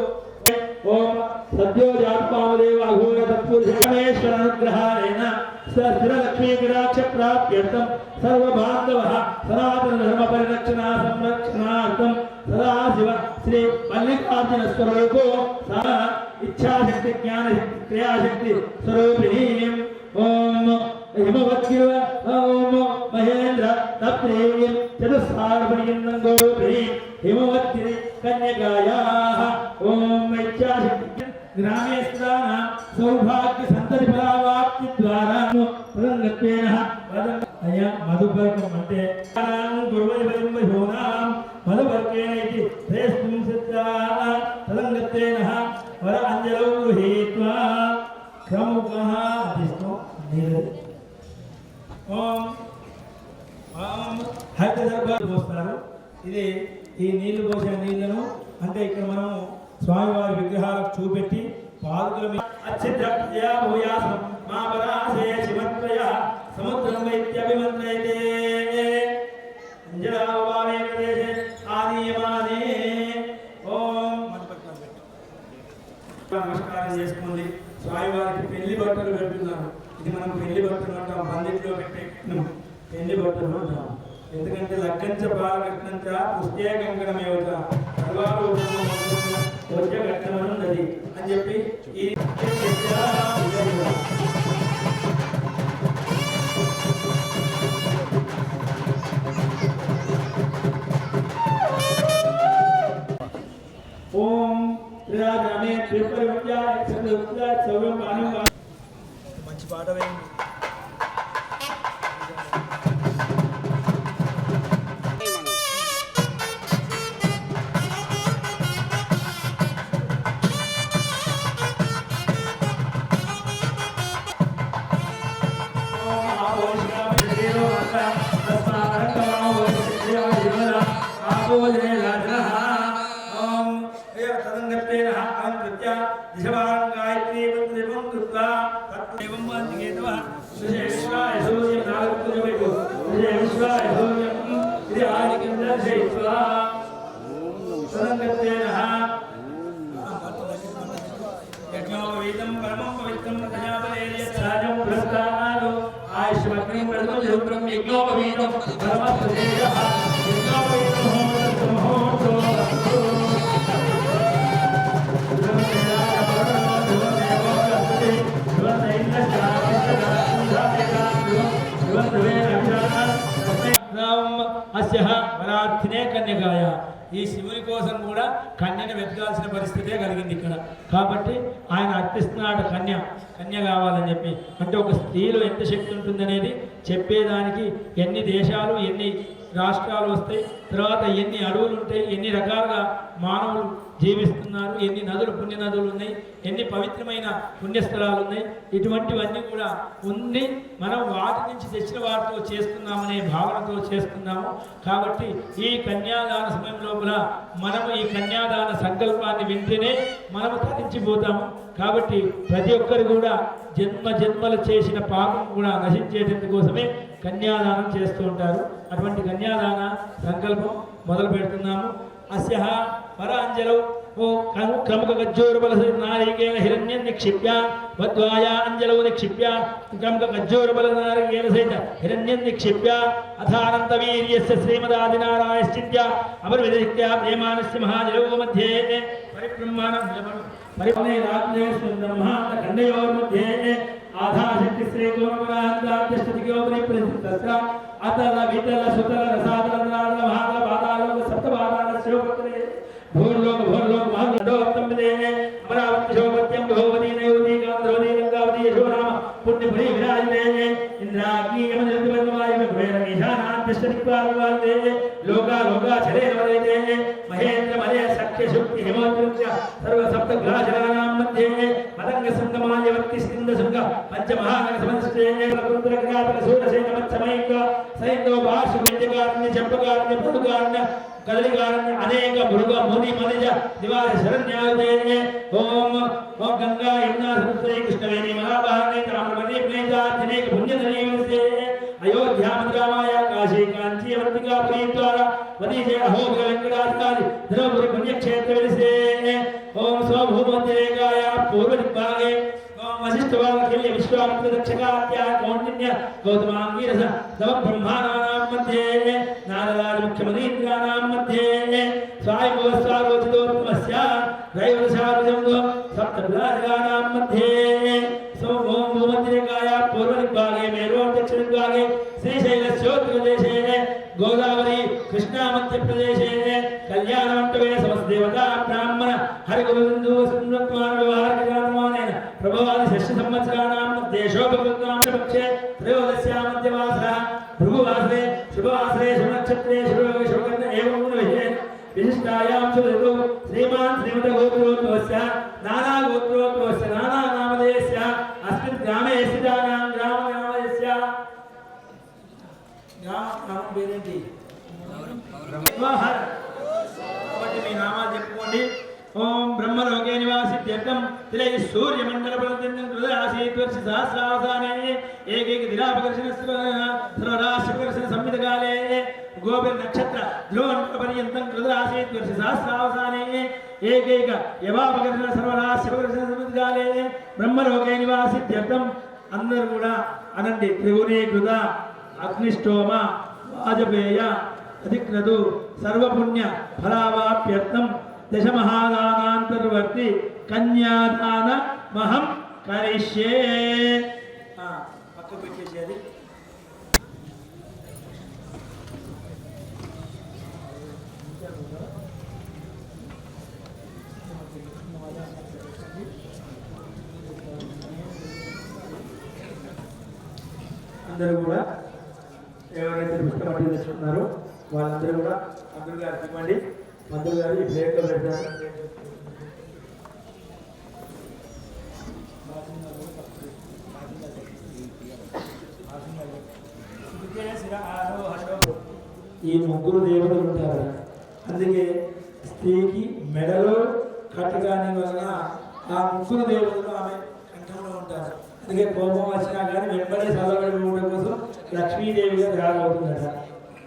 ओम सद्यो जातपावदेव अघोर तत्पुरुषेश्वर अनुग्रहारेण स्थिरलक्ष्मी कटाक्ष प्राप्त्यर्थं सर्वबान्धवः सनातन धर्म परिरक्षणा संरक्षणार्थं सदाशिव श्री मल्लिकार्जुन स्वरूपो सा इच्छाशक्ति ज्ञान क्रियाशक्ति स्वरूपिणीं ओम हिमवद्गिर ओम महेंद्र तप्रीं चतुस्सागरपर्यन्तं गोपिणीं हिमवद्गिरि कन्यकायाः ओम इच्छाशक्ति ग्रामे स्थितानां सौभाग्य संतति फलावाप्ति द्वारा प्रसन्नत्वेन वदन् अयं मधुपर्कम् अन्ते पूर्वजपरिम्बशूनां मधुपर्केण इति श्रेष्ठं सिद्धाः प्रसन्नत्वेन वर अञ्जलौ गृहीत्वा प्रमुखः अधिष्ठो निरति ओम ओम హరితదర్బార్ పోస్తారు ఇది ఈ నీళ్లు పోసిన నీళ్లను అంటే ఇక్కడ మనం స్వామివారి విగ్రహాలకు చూపెట్టి పాదుకల మీద అచ్చిద్రప్యా భూయాసం మా పరాసే శివత్వయ సముద్రం వైత్యభిమంత్రయతే అంజనావామే ప్రదేశే ఆనీయమానే ఓం నమస్కారం చేసుకుంది స్వామివారికి పెళ్లి బట్టలు పెడుతున్నారు ఇది మనం పెళ్లి బట్టలు అంటాం పందిట్లో పెట్టే పెళ్లి బట్టలు అంటాం ఎందుకంటే లగ్గంచ బాలకట్నంచ పుష్టే కంకణమేవత సర్వాలు కట్టమన్నది అని చెప్పి ఈ ఓం త్రిరాజానే త్రిపరివ్యాయ చంద్రవ్యాయ సౌరం పాని మంచి పాట వేయండి ఈ శివుని కోసం కూడా కన్యను వెతకాల్సిన పరిస్థితే కలిగింది ఇక్కడ. కాబట్టి ఆయన అర్థిస్తున్నాడు కన్య కావాలని చెప్పి. అంటే ఒక స్త్రీలో ఎంత శక్తి ఉంటుందనేది చెప్పేదానికి ఎన్ని దేశాలు ఎన్ని రాష్ట్రాలు వస్తాయి, తర్వాత ఎన్ని అడవులు ఉంటాయి, ఎన్ని రకాలుగా మానవులు జీవిస్తున్నారు, ఎన్ని నదులు పుణ్య నదులు ఉన్నాయి, ఎన్ని పవిత్రమైన పుణ్యస్థలాలు ఉన్నాయి, ఇటువంటివన్నీ కూడా ఉంది. మనం వాటి నుంచి తెచ్చిన వాటితో చేస్తున్నామనే భావనతో చేస్తున్నాము. కాబట్టి ఈ కన్యాదాన సమయం లోపల మనము ఈ కన్యాదాన సంకల్పాన్ని వింటేనే మనము తరించిపోతాము. కాబట్టి ప్రతి ఒక్కరు కూడా జన్మలు చేసిన పాపం కూడా నశించేటందుకోసమే కన్యాదానం చేస్తూ ఉంటారు. అటువంటి కన్యాదాన సంకల్పం మొదలు పెడుతున్నాము. అస్య పరాంజలౌ ఓ క్రముక గజ్జోరుబల నారికేణ హిరణ్యం నిక్షిప్య వద్వాయ అంజలౌ నిక్షిప్య క్రముక గజ్జోరుబల నారికేణ సహిత హిరణ్యం నిక్షిప్య అథానంత వీర్యస్య శ్రీమదాదినారాయశ్చింత్య అపరివిదిత్య ప్రేమానస్య మహాజలౌ మధ్యే పరిబ్రహ్మాణం పరిమే రాజ్ఞే బ్రహ్మాండ ఖండయోర్मध्ये ఆధాశక్తి శ్రీ గోమరాంతాద్యష్టతికోపరి ప్రసిద్ధస్య అతల వితల సుతల రసాతల నాద మహాల బాదాలోక సప్తబాదాల శివపత్రే భూర్లోక మహాండోత్తమిదే అమరావతి శోభత్యం భగవతీ నైవతీ గాంధ్రోదీ గంగావతీ యశోనామ పుణ్యపురి విరాజితే ఇంద్రాగ్ని యమనిర్దివర్ణమాయ ఈశానాద్యష్టతిక్వాల్వాల్దే లోకాచరేణ వదైతే మహేంద్ర మలయ సఖ్య శుక్తి హిమోద్రుత్య సర్వ సప్త గ్రాశనానాం మధ్యే మదంగ సంగమాయ వక్తి స్కంద శృంగ పంచమహానగ సమస్తే రుద్ర క్రియాతక సూరసేన మచ్చమైక సైందో భాష విద్యకారణ్య చంపకారణ్య పడుకారణ్య కదలికారణ్య అనేక మృగ ముని మనిజ నివాస శరణ్యాయుధే ఓం ఓం గంగా యమునా సరస్వతి కృష్ణవేణి మహాభారతి రామవతి ప్రేతాధినేక పుణ్యధనీవస్తే అయోధ్యా మధురామాయ కాశీ కాంచీ అవంతికా పురీద్వారా వదీజే అహోబిల వెంకటాధికారి ధర్మపురి పుణ్యక్షేత్ర విలిసే ఓం స్వభూమోద్రేకాయ పూర్వదిగ్భాగే ఓం వశిష్ఠవాక్య విశ్వామిత్ర దక్షకాత్య కౌండిన్య గౌతమాంగీరస నవ బ్రహ్మానానాం మధ్యే నారదాది ముఖ్యమనీంద్రానాం మధ్యే స్వాయంభవస్వారోచితోత్తమస్య దైవశారుజంగో సప్తవిలాసగానాం మధ్యే ఓం భూమోద్రేకాయ పూర్వదిగ్భాగే మేరోదక్షిణదిగ్భాగే శ్రీశైలస్యోత్తరదేశే గోదావరి కృష్ణా మధ్యప్రదేశే కళ్యాణమంటపే సమస్తదేవతా బ్రాహ్మణ హరిగోవిందో సుందరత్వాన వ్యవహారికాత్మానేన ప్రభవాది షష్ఠ సంవత్సరాణాం మధ్యే శోభకృతాం పక్షే త్రయోదశ్యాం మధ్యవాసరః భృగువాసరే శుభవాసరే శుభనక్షత్రే శుభకర్ణ ఏవం విశిష్టాయాం శుభ శ్రీమాన్ శ్రీమత గోత్రోద్భవస్య నానా గోత్రోద్భవస్య నానా నామధేయస్య అస్మిన్ గ్రామే స్థితానాం గ్రామనామధేయస్య గ్రామం పేరేంటి? కాబట్టి మీ నామాలు చెప్పుకోండి. ఓం బ్రహ్మలోకే నివాసిత్యర్థం తిలై సూర్యమండల ప్రతిదినం హృదయాసీత్వర్ష సహస్రావసానే ఏకైక దినాపకర్షణ సర్వరాశిపకర్షణ సంవిధకాలే గోపిర నక్షత్ర ధ్రువంపర్యంతం హృదయాసీత్వర్ష సహస్రావసానే ఏకైక యవాపకర్షణ సర్వరాశిపకర్షణ సంవిధకాలే బ్రహ్మలోకే నివాసిత్యర్థం. అందరూ కూడా అనండి. త్రిగుణీకృత అగ్నిష్టోమ వాజపేయ అధిక్రతు సర్వపుణ్య ఫలావాప్యర్థం దశమహాదానాంతర్వర్తి కన్యాదాన మహం కరిష్యే. పక్కకు పెట్టేసేది. అందరూ కూడా ఎవరైతే పుస్తకం తెచ్చుకున్నారో వాళ్ళందరూ కూడా మంత్రులు గారికి ఇవ్వండి. మంత్రులు గారు ఈ ప్లేట్లో పెడతారు. ఈ ముగ్గురు దేవుడు ఉంటారు. అందుకే స్త్రీకి మెడలో కట్టగానే వలన ఆ ముగ్గురు దేవుడు ఆమె కంఠంలో ఉంటారు. అందుకే కోపం వచ్చినా కానీ వెంబడే చల్లబడి ఉండడం కోసం లక్ష్మీదేవిగా తయారవుతుందట.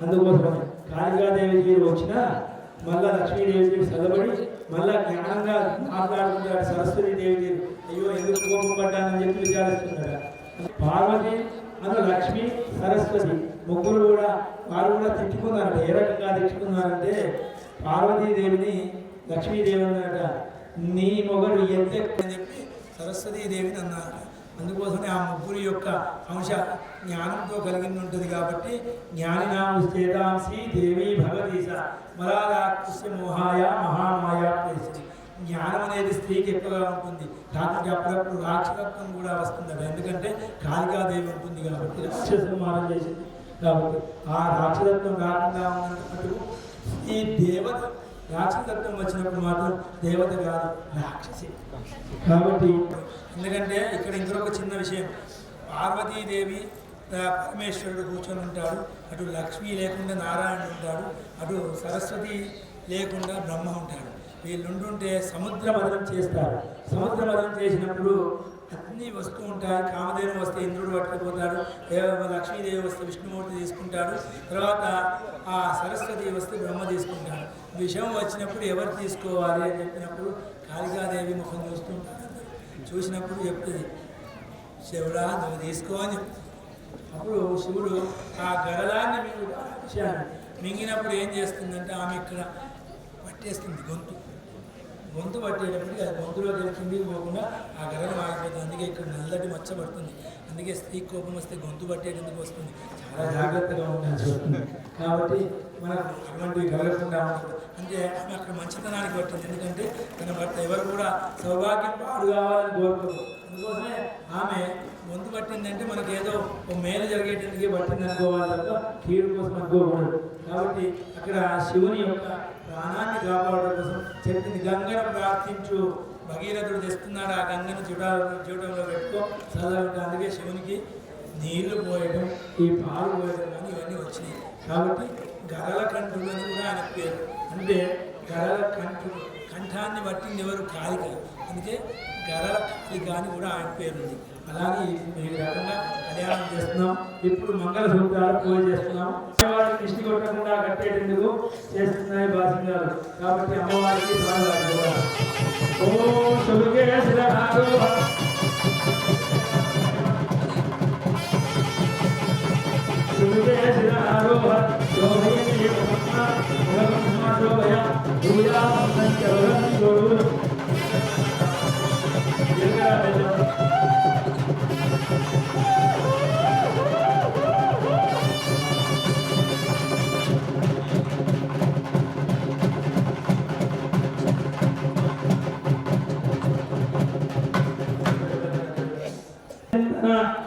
అందుకోసమే కాళికాదేవి వచ్చినా మళ్ళా లక్ష్మీదేవి చల్లబడి మళ్ళా జ్ఞానంగా మాట్లాడుతున్నాడు. సరస్వతీదేవి అయ్యో ఎందుకు కోపం పడ్డానని చెప్పి విచారిస్తున్నాడు. పార్వతి అను లక్ష్మి సరస్వతి ముగ్గురు కూడా వారు కూడా తిట్టుకున్నారట. ఏ రకంగా తిట్టుకున్నారంటే పార్వతీదేవిని లక్ష్మీదేవి అన్నట నీ మొగడు ఎంత అని చెప్పి సరస్వతీదేవిని అన్నారు. అందుకోసమే ఆ ముగ్గురి యొక్క అంశ జ్ఞానంతో కలిగి ఉంటుంది కాబట్టి జ్ఞానినాంశేతాంసి దేవి భగవతీశ మలాలాకృష్య మోహాయ మహామాయ ప్రేసి. జ్ఞానం అనేది స్త్రీకి ఎక్కువగా ఉంటుంది, కాకపోతే అప్పుడప్పుడు రాక్షసత్వం కూడా వస్తుందట. ఎందుకంటే కాళికాదేవి ఉంటుంది కాబట్టి, రాక్షసులు మారం చేసింది కాబట్టి ఆ రాక్షసత్వం రాకుండా ఉన్నప్పుడు ఈ దేవత రాక్షసత్వం వచ్చినప్పుడు మాత్రం దేవత కాదు, రాక్షసి కాబట్టి. ఎందుకంటే ఇక్కడ ఇంకొక చిన్న విషయం, పార్వతీదేవి పరమేశ్వరుడు కూర్చొని ఉంటాడు, అటు లక్ష్మి లేకుండా నారాయణుడు ఉంటాడు, అటు సరస్వతి లేకుండా బ్రహ్మ ఉంటాడు. వీళ్ళుంటుంటే సముద్ర మదనం చేస్తారు. సముద్ర మదనం చేసినప్పుడు అన్నీ వస్తూ ఉంటాయి. కామధేను వస్తే ఇంద్రుడు పట్టుకుపోతాడు, లక్ష్మీదేవి వస్తే విష్ణుమూర్తి తీసుకుంటాడు, తర్వాత ఆ సరస్వతి వస్తే బ్రహ్మ తీసుకుంటాడు. విషయం వచ్చినప్పుడు ఎవరు తీసుకోవాలి అని చెప్పినప్పుడు కాళికాదేవి ముఖం చూస్తుంటారు. చూసినప్పుడు చెప్తుంది, శివుడా నువ్వు తీసుకో అని చెప్తుంది. అప్పుడు శివుడు ఆ గరళాన్ని మింగినప్పుడు ఏం చేస్తుందంటే ఆమె ఇక్కడ పట్టేస్తుంది, గొంతు పట్టేటప్పటికి అది గొంతులోకి వెళ్ళి పోకుండా ఆ గరళం ఆగిపోతుంది. అందుకే ఇక్కడ నల్లటి మచ్చ పడుతుంది. అందుకే స్త్రీ కోపం వస్తే గొంతు పట్టేటందుకు వస్తుంది. చాలా జాగ్రత్తగా ఉండాల్సి వస్తుంది. కాబట్టి మనకు అటువంటివి కలగకుండా ఉంటుంది. అంటే ఆమె అక్కడ మంచితనానికి పట్టింది. ఎందుకంటే తన భర్త ఎవరు కూడా సౌభాగ్యం పాడు కావాలని కోరుకోరు. అందుకోసమే ఆమె గొంతు పట్టిందంటే మనకి ఏదో ఒక మేలు జరిగేటందుకే పట్టింది అనుకోవాలి తప్ప కీడు కోసం అనుకోకూడదు. కాబట్టి అక్కడ శివుని యొక్క ప్రాణాన్ని కాపాడడం కోసం చెప్పింది, గంగను ప్రార్థించు, భగీరథుడు తెస్తున్నాడు, ఆ గంగను చూడంలో పెట్టుకో చదవడం. అందుకే శివునికి నీళ్లు పోయడం, ఈ పాలు పోయడం కానీ ఇవన్నీ వచ్చినాయి. కాబట్టి గరళ కంఠుడు అని కూడా ఆయన పేరు. అంటే గరళ కంఠుడు, కంఠాన్ని పట్టింది ఎవరు? కాళిక. అందుకే గరళ కాళిక అని కూడా ఆయన పేరుంది. అలాగే ఈ రకంగా కళ్యాణం చేస్తున్నాం. ఇప్పుడు మంగళ సూత్రాలు పూజ చేస్తున్నాం. అమ్మవారికి దిష్టి కొట్టకుండా కట్టేటందుకు చేస్తున్నాయి బాసింగారు. కాబట్టి అమ్మవారికి ఓం శుభగే శిరహారోహ శుభగే శిరహారోహ శోభయే బ్రహ్మ శోభయ పూజా సంచరణ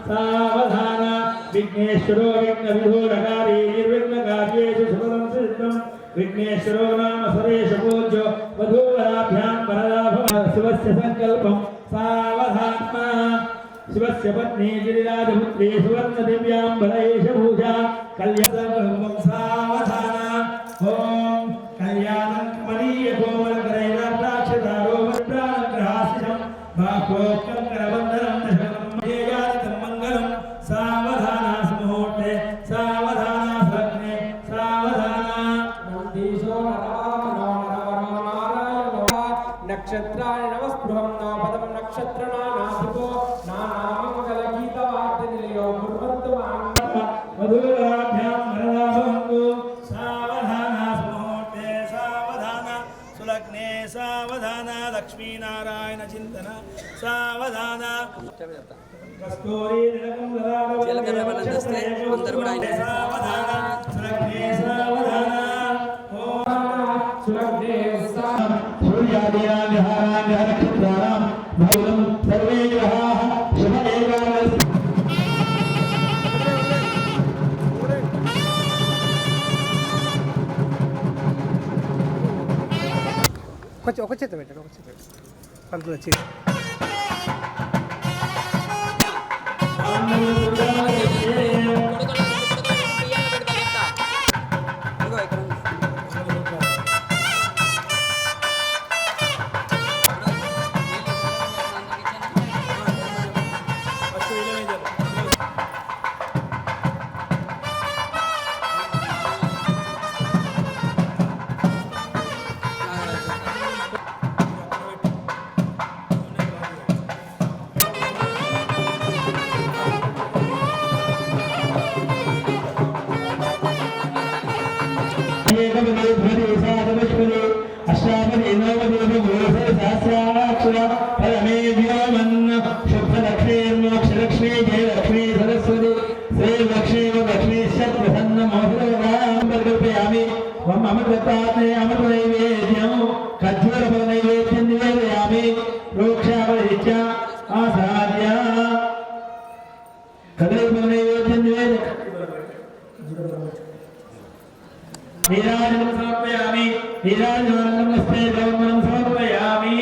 సావధాన విఘ్నేశ్వరో విఘ్నవిధూరకారీ నిర్విఘ్నకార్యేషు శుభదం సిద్ధం. విఘ్నేశ్వరో నామ సరేష పూజ్యో వధూవరాభ్యాం వరదాభ శివస్య సంకల్పం సావధాన శివస్య పత్ని గిరిరాజపుత్రీ సువర్ణ దివ్యాంబరేష పూజా కళ్యాణం సావధాన. ఓం కళ్యాణం కమనీయ కోమలకరైరాక్షదారో వజ్రాగ్రహాసిషం బాహోకంకరవందనం దశకం మంగళం. సావధాన సుముహూర్తే సావధాన స్వప్నే సావధాన. నక్షత్రాయ నమస్పృహం నవపదం నక్షత్రనానాధిపో నానామంగళ గీతవాద్యనిలయో కుర్వంతు మధురాభ్యాం వరదాభవంతు. సావధాన సుముహూర్తే సావధాన సులగ్నే సావధాన లక్ష్మీనారాయణ చింతన సావధాన. కస్తూరి జీలకర్ర బెల్లం తెస్తే అందరూ కూడా ఆయన సావధాన సులగ్నే సావధాన. సులగ్నే సూర్యాదయాన్ని నక్షత్రాణం భౌతం సర్వే గ్రహాః శుభ ఏకాదశి. ఒక చేత పెట్టండి, ఒక చేత పంతులు వచ్చి అష్టాపది నవదేవి గోసే సహస్రాక్షర పరమే వ్యోమన్న శుభ లక్ష్మీ अमृतत्वात्मे अमृतनैवेद्यं खज्जूरफलनैवेद्यं निवेदयामि रोक्षावलिच्य आसाद्य कदलीफलनैवेद्यं नीराजनं समर्पयामि नीराजनं नमस्ते द्रवणं समर्पयामि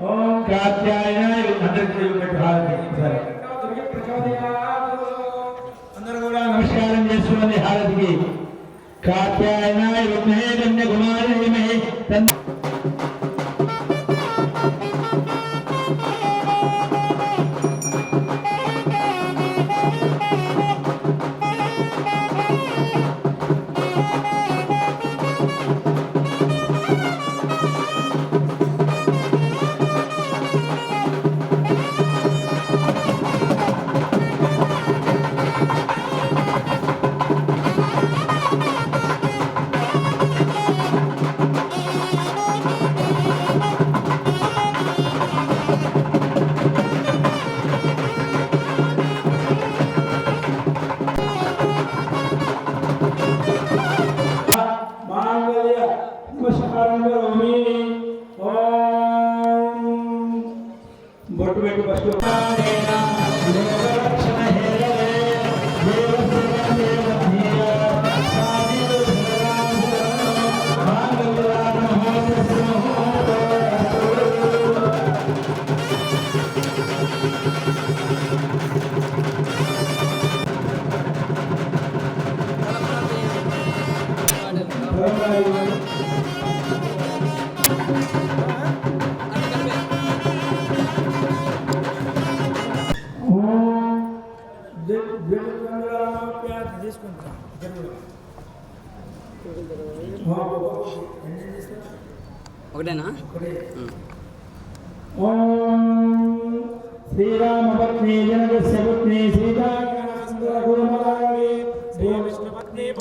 ओम कात्यायनाय అందరికీ సరే అందరూ కూడా నమస్కారం చేసుకోండి హారతికి कात्यायनाय विद्महे कन्याकुमारी धीमहि ఒకటేనా ओम श्रीराम पत्नी जनकस्य पत्नी सीता सुंदर गुणमलांगी श्री विष्णु पत्नी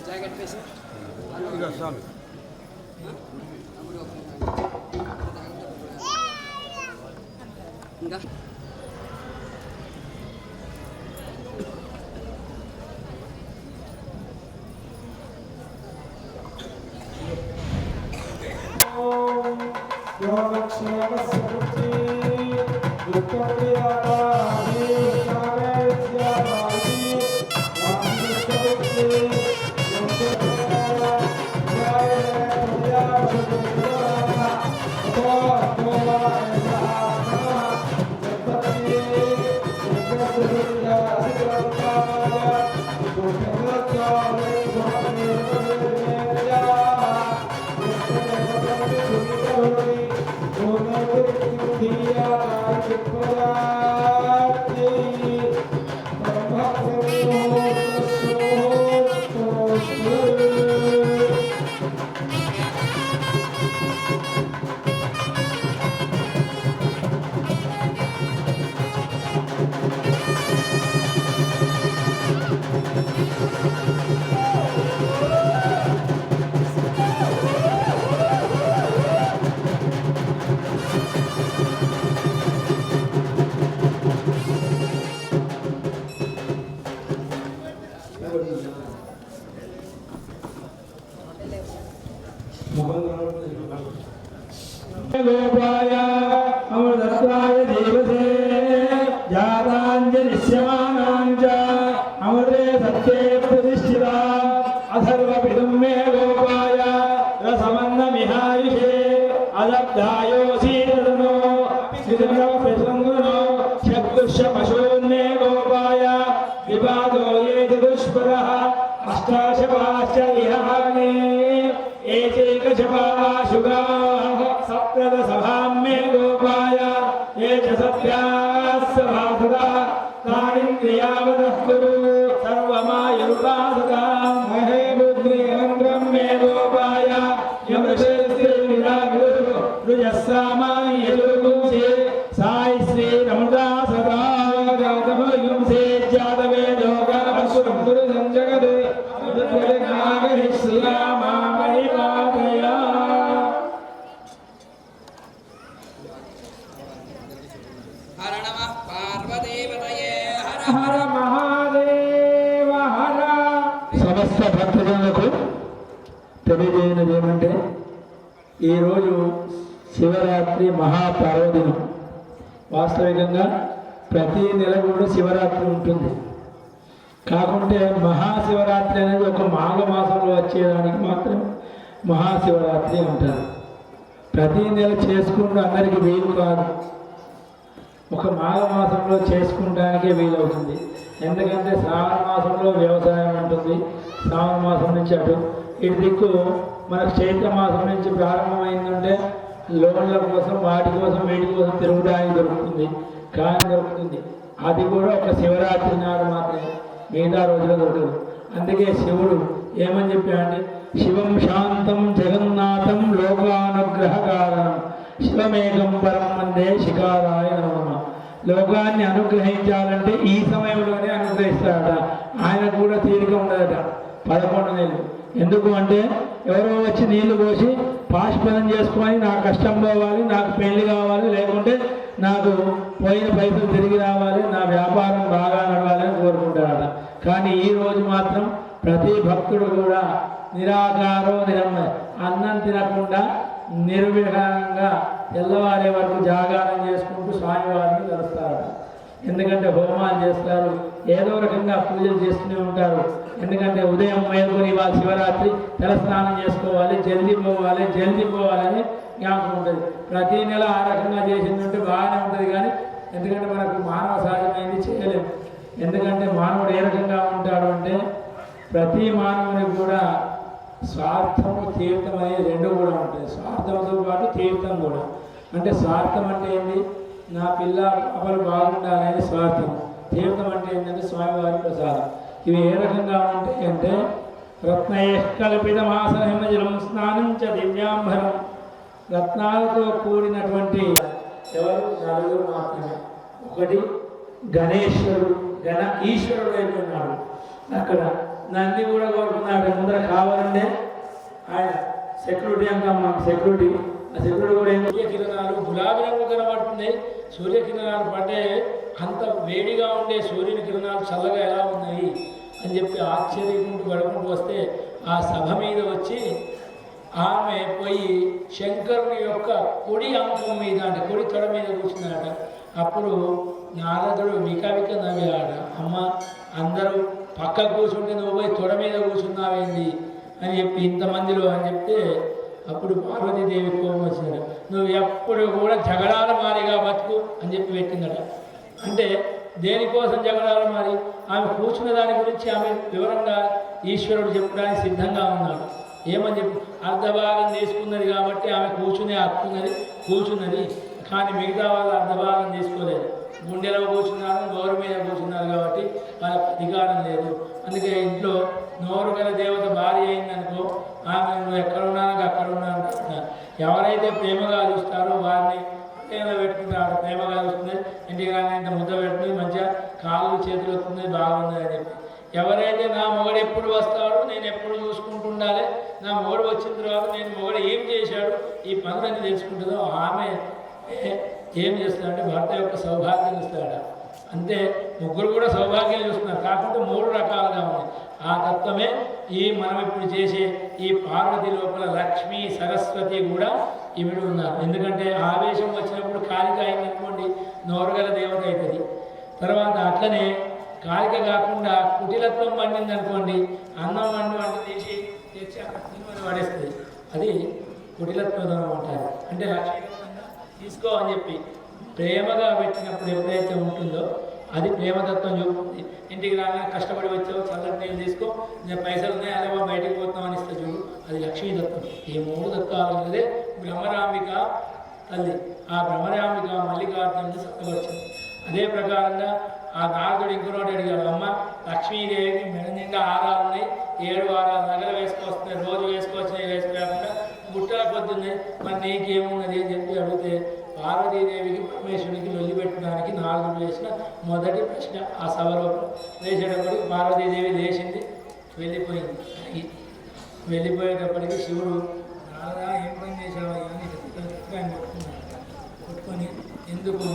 జాకెట్ వేసి ఇంకా Om గోపాయ అమృతత్వాయ దేవసే జాతాంజలిష్యమానాంచ అమృతే సత్యే ప్రతిష్ఠిత అథర్వపితుం మే గోపాయ రసమన్నమిహాయుషే అలబ్ధాయోసీదనో సిద్ధంగృణో చతుర్ష పశూన్మే గోపాయ వివాదో ఏ చతుష్పరః అష్టాశపాశ్చ ఇహానే ఏచైకశపాశుగాః సప్తదశభాం మే గోపాయ ఏ చ సత్యాः సభాసదా తానింద్రియావదః కురు సర్వమాయుర్వాసదాం మహే బుద్ధిమంత్రం మే గోపాయ యమృషేర్విరామిరు రుజస్సామాయజుర్గుంసే సాయి శ్రీ రమణా సదా జాతమయుంసే జాతవే లోకాసురం గురు సంజగదే జగన్నాగరి శ్రీరామామణి పాదయా హర నమః పార్వదేవతయే హర హర మహాదేవ హర. సమస్త భక్తజనులకు తెలియజేయనిది ఏమంటే ఈరోజు శివరాత్రి మహాపర్వదినం. వాస్తవికంగా ప్రతి నెల కూడా శివరాత్రి ఉంటుంది. కాకుంటే మహాశివరాత్రి అనేది ఒక మాఘమాసంలో వచ్చేదానికి మాత్రం మహాశివరాత్రి అంటారు. ప్రతి నెల చేసుకుంటూ అందరికీ వీలు కాదు, ఒక మాఘమాసంలో చేసుకుంటానికే వీలవుతుంది. ఎందుకంటే శ్రావణ మాసంలో వ్యవసాయం ఉంటుంది, శ్రావణ మాసం నుంచి అటు ఇటు దిక్కు మనకు చైత్ర మాసం నుంచి ప్రారంభమైందంటే లోన్ల కోసం వాటి కోసం వీటి కోసం తిరుగుడానికి దొరుకుతుంది, కానీ దొరుకుతుంది. అది కూడా ఒక శివరాత్రి నాడు మాత్రమే, మిగతా రోజులు దొరకదు. అందుకే శివుడు ఏమని చెప్పాడంటే శివం శాంతం జగన్నాథం లోకానుగ్రహ కారణం శివమేకం పరం వందే శిఖారాయ నమః. లోకాన్ని అనుగ్రహించాలంటే ఈ సమయంలోనే అనుగ్రహిస్తాడట. ఆయన కూడా తీరిక ఉండదట 11 నెలలు. ఎందుకు అంటే ఎవరో వచ్చి నీళ్లు పోసి పాష్పదం చేసుకొని నా కష్టం పోవాలి, నాకు పెళ్లి కావాలి, లేకుంటే నాకు పోయిన పైసలు తిరిగి రావాలి, నా వ్యాపారం బాగా నడవాలని కోరుకుంటాడట. కానీ ఈ రోజు మాత్రం ప్రతి భక్తుడు కూడా నిరాకారో నిరమ్మ అన్నం తినకుండా నిర్విఘ్నంగా తెల్లవారే వరకు జాగారం చేసుకుంటూ స్వామివారిని కలుస్తారట. ఎందుకంటే హోమాలు చేస్తారు, ఏదో రకంగా పూజలు చేస్తూనే ఉంటారు. ఎందుకంటే ఉదయం మేలుకొని ఇవాళ శివరాత్రి తలస్నానం చేసుకోవాలి, జల్దీ పోవాలని జ్ఞాపకం ఉంటుంది. ప్రతి నెల ఆ రకంగా చేసిందంటే బాగానే ఉంటుంది, కానీ ఎందుకంటే మనకు మానవ సహజమైంది చేయలేము. ఎందుకంటే మానవుడు ఏ రకంగా ఉంటాడు అంటే ప్రతి మానవునికి కూడా స్వార్థము తీర్థం అనేది రెండు కూడా ఉంటాయి. స్వార్థంతో పాటు తీర్థం కూడా. అంటే స్వార్థం అంటే ఏంటి, నా పిల్ల పాపలు బాగుండాలనేది స్వార్థం. తీర్థం అంటే ఏంటంటే స్వామివారి ప్రసాదం. ఇవి ఏ రకంగా ఉంటాయి అంటే రత్నయ కల్పితమాసహిమజలం స్నానం చ దివ్యాంబరం. రత్నాలతో కూడినటువంటి ఎవరు నలుగురు మాత్రమే. ఒకటి గణేశ్వరుడు, ఈశ్వరుడు అయిపోయినాడు. అక్కడ నంది కూడా కోరుకున్నాడు. ముందర కావాలంటే ఆయన సెక్యూరిటీ అంటాం మనం, సెక్యూరిటీ. ఆ సెక్యూరిటీ కూడా ఏం సూర్యకిరణాలు గులాబీ రంగు కనబడుతుంది. సూర్యకిరణాలు పడ్డే అంత వేడిగా ఉండే సూర్యుని కిరణాలు చల్లగా ఎలా ఉన్నాయి అని చెప్పి ఆశ్చర్యకుంటూ పడుకుంటూ వస్తే ఆ సభ మీద వచ్చి ఆమె పోయి శంకరుని యొక్క కొడి అంకం మీద అంటే కొడి తొడ మీద కూర్చున్నాడట. అప్పుడు నారదుడు వికవిక నవ్వాడ. అమ్మ అందరూ పక్క కూర్చుంటే నువ్వు పోయి తొడ మీద కూర్చున్నావేంది అని చెప్పి ఇంతమందిలో అని చెప్తే అప్పుడు పార్వతీదేవి కోపం వచ్చిందట. నువ్వు ఎప్పుడు కూడా జగడాల మారిగా బతుకు అని చెప్పి పెట్టిందట. అంటే దేనికోసం జగడాల మారి? ఆమె కూర్చున్న దాని గురించి ఆమె వివరంగా ఈశ్వరుడు చెప్పడానికి సిద్ధంగా ఉన్నాడు. ఏమని చెప్పి అర్ధభాగం తీసుకున్నది కాబట్టి ఆమె కూర్చున్నది. కానీ మిగతా వాళ్ళు అర్ధభాగం తీసుకోలేదు. గుండెలో కూర్చున్నారు, నోరు మీద కూర్చున్నారు కాబట్టి వాళ్ళకి అధికారం లేదు. అందుకే ఇంట్లో నోరు గల దేవత భార్య అయిందనుకో, ఆమె నువ్వు ఎక్కడున్నాను అక్కడ ఉన్నాను అంటున్నారు. ఎవరైతే ప్రేమగా చూస్తారో వారిని ప్రేమ పెట్టుకుంటారు. ప్రేమగా చూస్తుంది, ఇంటికి రాని ఇంత ముద్ద పెట్టుకుని మంచిగా కాళ్ళు చేతులు వస్తుంది, బాగుంది అని చెప్పి. ఎవరైతే నా మొగడు ఎప్పుడు వస్తాడో నేను ఎప్పుడు చూసుకుంటుండాలి, నా మొగడు వచ్చిన తర్వాత నేను మొగడు ఏం చేశాడు ఈ పనులన్నీ తెలుసుకుంటుందో ఆమె ఏం చేస్తాడంటే భర్త యొక్క సౌభాగ్యం ఇస్తాడు. అంతే, ముగ్గురు కూడా సౌభాగ్యం చూస్తున్నారు. కాకుండా 3 రకాలుగా ఉన్నాయి. ఆ తత్వమే ఈ మనం ఇప్పుడు చేసే ఈ పార్వతి లోపల లక్ష్మీ సరస్వతి కూడా ఇవిడు ఉన్నారు. ఎందుకంటే ఆవేశం వచ్చినప్పుడు కాళిక అయిందనుకోండి నోరుగల దేవత అవుతుంది. తర్వాత అట్లనే కాళిక కాకుండా కుటిలత్వం పండింది అనుకోండి, అన్నం వంట తీసి తెచ్చి అక్కడ తిని పడేస్తుంది. అది కుటిలత్వం అంటారు. అంటే లక్ష్మీదత్వంగా తీసుకో అని చెప్పి ప్రేమగా పెట్టినప్పుడు ఎప్పుడైతే ఉంటుందో అది ప్రేమతత్వం చూపుతుంది. ఇంటికి రాగానే కష్టపడి వచ్చావు, చల్లటి నీళ్ళు తీసుకో, నేను పైసలు ఉన్నాయి అలా బయటకు పోతామని ఇస్తే చూడు, అది లక్ష్మీదత్వం. ఈ 3 తత్వాలు అనేది బ్రహ్మరాంబిక తల్లి. ఆ బ్రహ్మరాంబిక మల్లికార్జునుడు సత్తపరిచింది. అదే ప్రకారంగా ఆ నారదుడు ఇంకొకటి అడిగాడు, అమ్మ లక్ష్మీదేవికి మెడ నిండా ఆరాలు ఉన్నాయి, 7 వారాల దగ్గర వేసుకొస్తున్నాయి, రోజు వేసుకోవచ్చినాయి వేసుకోకుండా గుట్టల పొద్దున్నాయి, మరి నీకేమున్నది అని చెప్పి అడిగితే పార్వతీదేవికి పరమేశ్వరునికి వదిలిపెట్టడానికి నారదుడు వేసిన మొదటి ప్రశ్న ఆ సభలో వేసేటప్పటికి పార్వతీదేవి లేచింది, వెళ్ళిపోయింది. వెళ్ళిపోయేటప్పటికి శివుడు నారదా ఏం పని చేసావా అని కొట్టుకొని ఎందుకు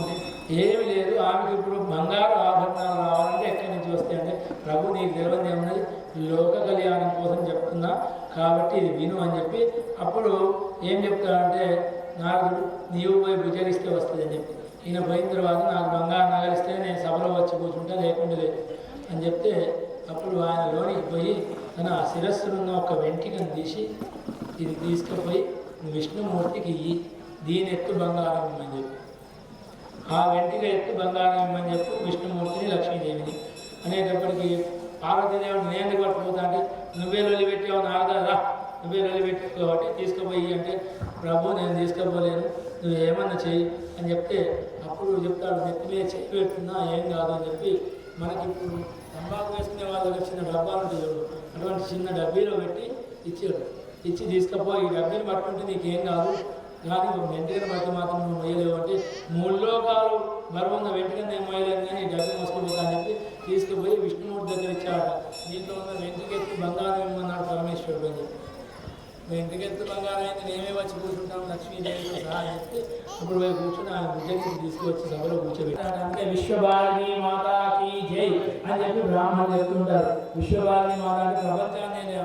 ఏమి లేదు, ఆమెకు ఇప్పుడు బంగారు ఆభరణాలు రావాలంటే ఎక్కడి నుంచి వస్తాయంటే ప్రభు నీకు తెలియదు ఏమన్నది, లోక కళ్యాణం కోసం చెప్తున్నా కాబట్టి ఇది విను అని చెప్పి అప్పుడు ఏం చెప్తాడంటే నారదుడు నీవు పోయి భుజగిస్తే వస్తుంది అని చెప్పి ఈయన పోయిన తర్వాత నాకు బంగారు నగలిస్తే నేను సభలో వచ్చి కూర్చుంటా లేకుండా లేదు అని చెప్తే అప్పుడు ఆయన లోనికి పోయి తన శిరస్సునున్న ఒక వెంట్రుకను తీసి ఇది తీసుకుపోయి విష్ణుమూర్తికి దీని ఎత్తు బంగారం ఇమ్మని చెప్పి ఆ వెంట్రుక ఎత్తు బంగారం ఇమ్మని చెప్పి విష్ణుమూర్తిని లక్ష్మీదేవిని అనేటప్పటికీ పార్వతీదేవుడు నేను పట్టుకుపోతా అంటే నువ్వే వదిలిపెట్టావు నారదా నువ్వే వదిలిపెట్టావు కాబట్టి తీసుకుపోయి అంటే ప్రభు నేను తీసుకుపోలేను నువ్వు ఏమన్నా చెయ్యి అని చెప్తే అప్పుడు చెప్తాడు నెత్తి మీద చెయ్యి పెట్టుకున్నా ఏం కాదు అని చెప్పి మనకి ఇప్పుడు తంబాకు వేసుకునే వాళ్ళ దగ్గర చిన్న డబ్బాలు ఉంటాయి అటువంటి చిన్న డబ్బీలో పెట్టి ఇచ్చాడు. ఇచ్చి తీసుకుపోయి ఈ డబ్బీని పట్టుకుంటే నీకేం కాదు కానీ వెంటనే బట్టి మాత్రం నువ్వు మొయ్యలేవు అంటే 3 లోకాలు బరువున్న వెంటనే నేను మొయ్యలేను కానీ ఈ డబ్బీ మోసుకుపోతా అని చెప్పి తీసుకుపోయి విష్ణుమూర్తి దగ్గర ఇచ్చాడు. దీంట్లో ఉన్న వెంట్రుకెత్తి బంగారం ఇమ్మన్నాడు పరమేశ్వరుడు అని చెప్పి వెంట్రుకెత్తి బంగారం అయితే నేనే వచ్చి కూర్చుంటాం లక్ష్మీదేవితో సహా చెప్తే అప్పుడు పోయి కూర్చుని ఆయన బుద్ధకి తీసుకొచ్చి సభలో కూర్చోబెట్టాడు. అంటే విశ్వభారతి మాతాకి జై అని చెప్పి బ్రాహ్మణులు చెప్తుంటారు. విశ్వభారతి మాత అంటే ప్రపంచాన్ని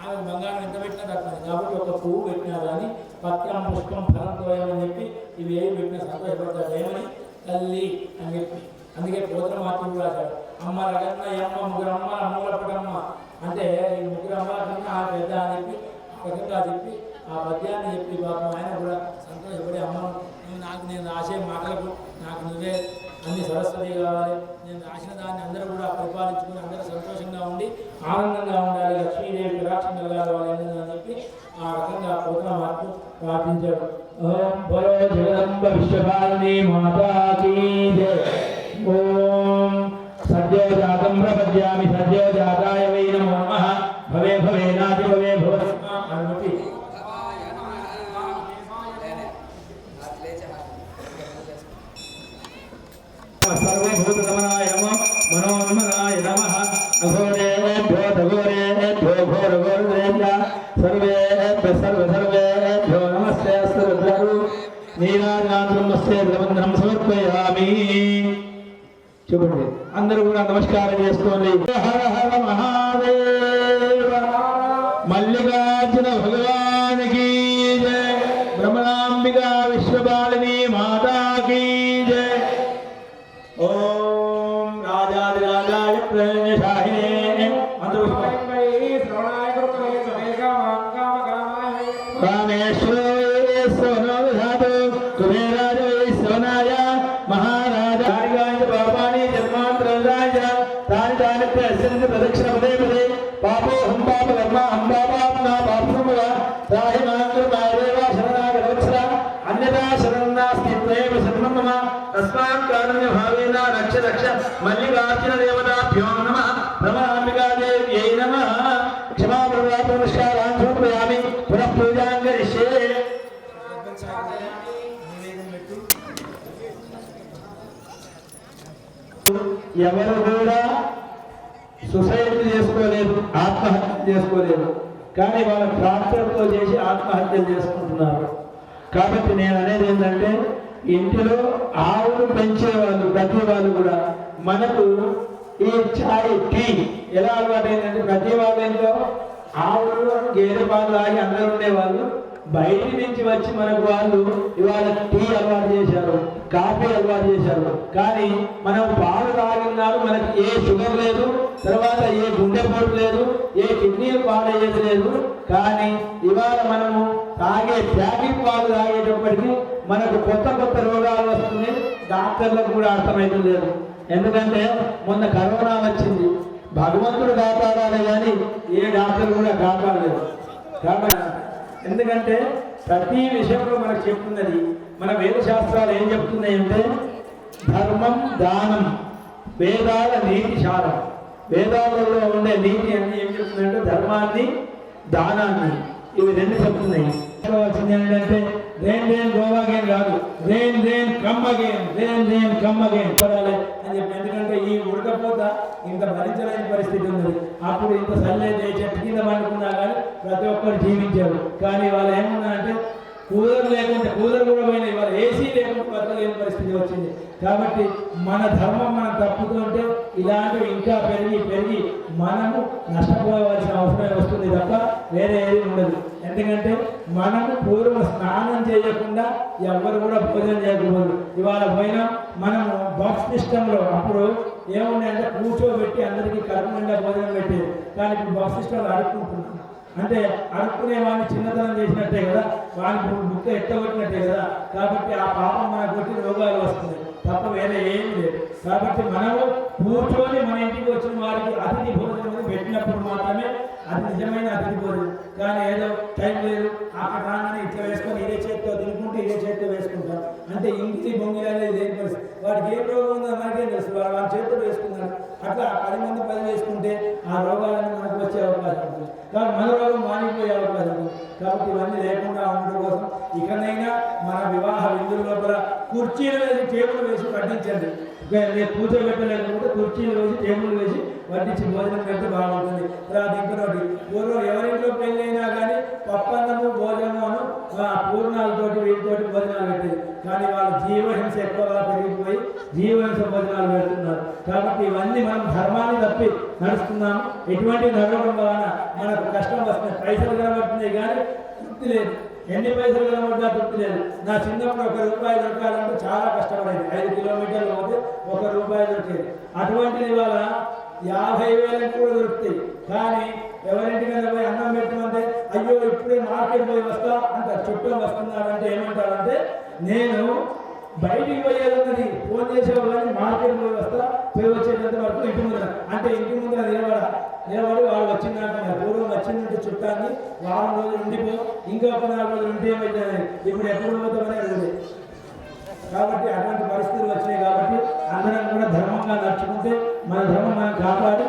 ఆమె బంగారం ఎంత పెట్టినా తక్కువ కాబట్టి ఒక పువ్వు పెట్టినా కానీ పత్రం పుష్పం ఫలంతో అని చెప్పి ఇవి ఏమి పెట్టినా సంతోషపడతారు ఏమని తల్లి అని చెప్పి. అందుకే పోతన మాత్రం కూడా అమ్మ రగన్న అమ్మ 3 అమ్మల అమ్మలపడమ్మ అంటే ఈ 3 అమ్మల కన్నా ఆ పెద్ద అని చెప్పి రకంగా చెప్పి ఆ పద్యాన్ని చెప్పి పాపం ఆయన కూడా సంతోషపడి అమ్మ నేను రాసే మాటలకు నాకు నువ్వే అన్ని సరస్వతి కావాలి, నేను రాసిన దాన్ని అందరూ కూడా పరిపాలించుకుని అందరూ సంతోషంగా ఉండి ఆనందంగా ఉండాలి, లక్ష్మీదేవి విరాక్షం కలగాలి అని చెప్పి ఆ రకంగా పోతన మార్పు ప్రార్థించాడు. ఓం బలో జగదంబ విశ్వభారతి మాతాకి జై. ఓం సద్యో జాతం ప్రపద్యామి సద్యో జాతాయ వై నమో నమః భవే భవేనాతి భవే భవస్మ అనుమతి సర్వభూతగమనాయ నమః మనోన్మనాయ నమః అఘోరేభ్యో తఘోరేభ్యో ఘోరఘోరేభ్య సర్వేభ్య సర్వేభ్యో నమస్తే అస్తు రుద్రరు నీరాజనాథ్రమస్తే ద్రవంద్రం సమర్పయామి. చూడండి అందరూ కూడా నమస్కారం చేసుకోండి. హర హర మహాదేవ మల్లికార్జున భగవానికి జయ. బ్రహ్మణాంబిక విశ్వపాలిని మాతాకి జయ. ఓం రాజాదిరాజాయ ప్రణయశాహినే కామేశ్వరోధాతు కుబేరాజ వైశ్వనాయ మహారాజాయ పాపాని జన్మాంతరాయ తాని తాని ప్రదక్షిణ పదే పదే పాపోహం పాప కర్మ హం పాపాత్మా పాపమువ తాహి మాంగళమాయదేవ శరణాగతవత్సల అన్యదా శరణం నాస్తి త్వయేవ శరణం మమ తస్మాత్ కారుణ్య భావేన రక్ష రక్ష మల్లికార్జున దేవతాభ్యో నమః బ్రహ్మాంబికా దేవ్యై నమః. క్షమాపణ నమస్కారాన్ సమర్పయామి పునః పూజాం కరిష్యే. ఎవరు కూడా సొసైటీ చేసుకోలేదు, ఆత్మహత్య చేసుకోలేదు, కానీ వాళ్ళ ట్రాక్టర్తో చేసి ఆత్మహత్యలు చేసుకుంటున్నారు. కాబట్టి నేను అనేది ఏంటంటే ఇంటిలో ఆవులు పెంచే వాళ్ళు ప్రతి వాళ్ళు కూడా మనకు ఈ ఛాయ్ టీ ఎలా అలవాటు అయిందంటే ప్రతి వాళ్ళలో ఆవులు గేదె పాలు తాగి అందరూ ఉండేవాళ్ళు బయటి నుంచి వచ్చి మనకు వాళ్ళు ఇవాళ టీ అలవాటు చేశారు, కాఫీ అలవాటు చేశారు. కానీ మనం పాలు తాగినాడు మనకి ఏ షుగర్ లేదు, తర్వాత ఏ గుండెపోటు లేదు, ఏ కిడ్నీలు పాడయ్యేది లేదు. కానీ ఇవాళ మనము తాగే ప్యాకెట్ పాలు తాగేటప్పటికీ మనకు కొత్త కొత్త రోగాలు వస్తున్నాయి. డాక్టర్లకు కూడా అర్థమైతే లేదు. ఎందుకంటే మొన్న కరోనా వచ్చింది, భగవంతుడు కాపాడాలి కానీ ఏ డాక్టర్ కూడా కాపాడలేదు. కాబట్టి ఎందుకంటే ప్రతి విషయంలో మనకు చెప్తున్నది, మన వేద శాస్త్రాలు ఏం చెప్తున్నాయంటే ధర్మం దానం వేదాల నీతి సారం. వేదాలలో ఉండే నీతి అన్ని ఏం చెప్తుందంటే ధర్మాన్ని దానాన్ని ఇవి రెండు చెప్తున్నాయి. వచ్చింది ఏంటంటే రేన్ గోవాగేన్ కాదు, రేన్ కమ్మగేన్ పడాలి అని చెప్పి. ఎందుకంటే ఈ ఉడకపోత ఇంత భరించలేని పరిస్థితి ఉన్నది. అప్పుడు ఇంత సల్లేదు చెట్టు కింద పండుకున్నా కానీ ప్రతి ఒక్కరు జీవించారు. కానీ వాళ్ళు ఏమన్నా అంటే కూలర్ లేకుంటే కూలర్ కూడా పోయినాయి, వాళ్ళు ఏసీ లేకుండా బతకలేని పరిస్థితి వచ్చింది. కాబట్టి మన ధర్మం మనం తప్పుతుంటే ఇలాంటివి ఇంకా పెరిగి మనము నష్టపోవాల్సిన అవసరం వస్తుంది తప్ప వేరే ఏది ఉండదు. ఎందుకంటే మనము పూర్వం స్నానం చేయకుండా ఎవరు కూడా భోజనం చేయకపోదు. ఇవాళ పోయినా మనము బాక్స్ సిస్టంలో అప్పుడు ఏమున్నాయంటే కూర్చోబెట్టి అందరికీ కడుపు నిండా భోజనం పెట్టేది. కానీ ఇప్పుడు బాక్స్ సిస్టంలో అడుక్కుంటున్నాం. అంటే అడుక్కునే వాడిని చిన్నతనం చేసినట్టే కదా, వాడిని ముక్క ఎట్టగొట్టినట్టే కదా. కాబట్టి ఆ పాపం మనకు కొట్టి రోగాలు వస్తున్నాయి తప్ప వేరే ఏం లేదు. కాబట్టి మనము కూర్చొని మన ఇంటికి వచ్చిన వారికి అతిథి భోజనం పెట్టినప్పుడు మాత్రమే అది నిజమైన అతిథి భోజనం. కానీ ఏదో టైం లేదు అక్కడ రాగానే ఇట్లా వేసుకొని ఇదే చేతితో తినుకుంటే ఇదే చేతితో వేసుకుంటాం. అంటే ఇంటికి బొంగిలు అనేది ఏం పరిస్థితి, వాడికి ఏం రోగం ఉందో మనకేం తెలుసు, వాళ్ళ చేతితో వేసుకున్నాడు. అట్లా 10 మంది 10 వేసుకుంటే ఆ రోగాలన్నీ మనకు వచ్చే అవకాశం ఉంటుంది. కాబట్టి మన రోగం మానిపోయే అవకాశం ఉంది. కాబట్టి ఇవన్నీ లేకుండా ఉండడం కోసం ఇకనైనా మన వివాహ విందుల లోపల కుర్చీలు వేసి టేబుల్ వేసి వడ్డించండి. కూర్చోబెట్టలేకపోతే కుర్చీలు వేసి టేబుల్ వేసి వడ్డించి భోజనం పెడితే బాగుంటుంది. తర్వాత ఇంకొకటి పూర్వం ఎవరింట్లో పెళ్ళి అయినా కానీ పప్పన్నము భోజనము పూర్ణాలతోటి వీటితోటి భోజనాలు పెట్టేది. కానీ వాళ్ళ జీవహింస ఎక్కువగా పెరిగిపోయి జీవహింస భోజనాలు పెడుతున్నారు. కాబట్టి ఇవన్నీ మనం ధర్మాన్ని తప్పి నడుస్తున్నాము. ఎటువంటి నడవడం వలన మనకు కష్టం వస్తుంది. పైసలు కనబడుతున్నాయి కానీ తృప్తి లేదు. ఎన్ని పైసలు కనబడ్డా తృప్తి లేదు. నా చిన్నప్పుడు ₹1 దొరకాలంటే చాలా కష్టపడేది. 5 కిలోమీటర్లు పోతే ₹1 దొరికేది. అటువంటిది ఇవాళ 50,000 కూడా దొరుకుతాయి. కానీ ఎవరింటికైనా పోయి అన్నం పెట్టమంటే అయ్యో ఇప్పుడే మార్కెట్ పోయి వస్తా అంటారు. చుట్టూ వస్తున్నారంటే ఏమంటారంటే నేను బయటికి పోయేది ఉన్నది, ఫోన్ చేసేవాళ్ళని మార్కెట్ పోయి వస్తా, పోయి వచ్చేటంత వరకు ఇంటి ముందర అంటే ఇంటి ముందర నిలబడి వాళ్ళు వచ్చిందంటున్నారు. పూర్వం వచ్చిందంటే చుట్టాన్ని వారం రోజులు ఉండిపో, ఇంకా 14 రోజులు ఉంటే ఏమైతే ఇప్పుడు ఎప్పుడు పోతామని అడుగుతుంది. కాబట్టి అటువంటి పరిస్థితులు వచ్చినాయి. కాబట్టి అందరం కూడా ధర్మంగా నడుచుకుంటే మన ధర్మం మనం కాపాడి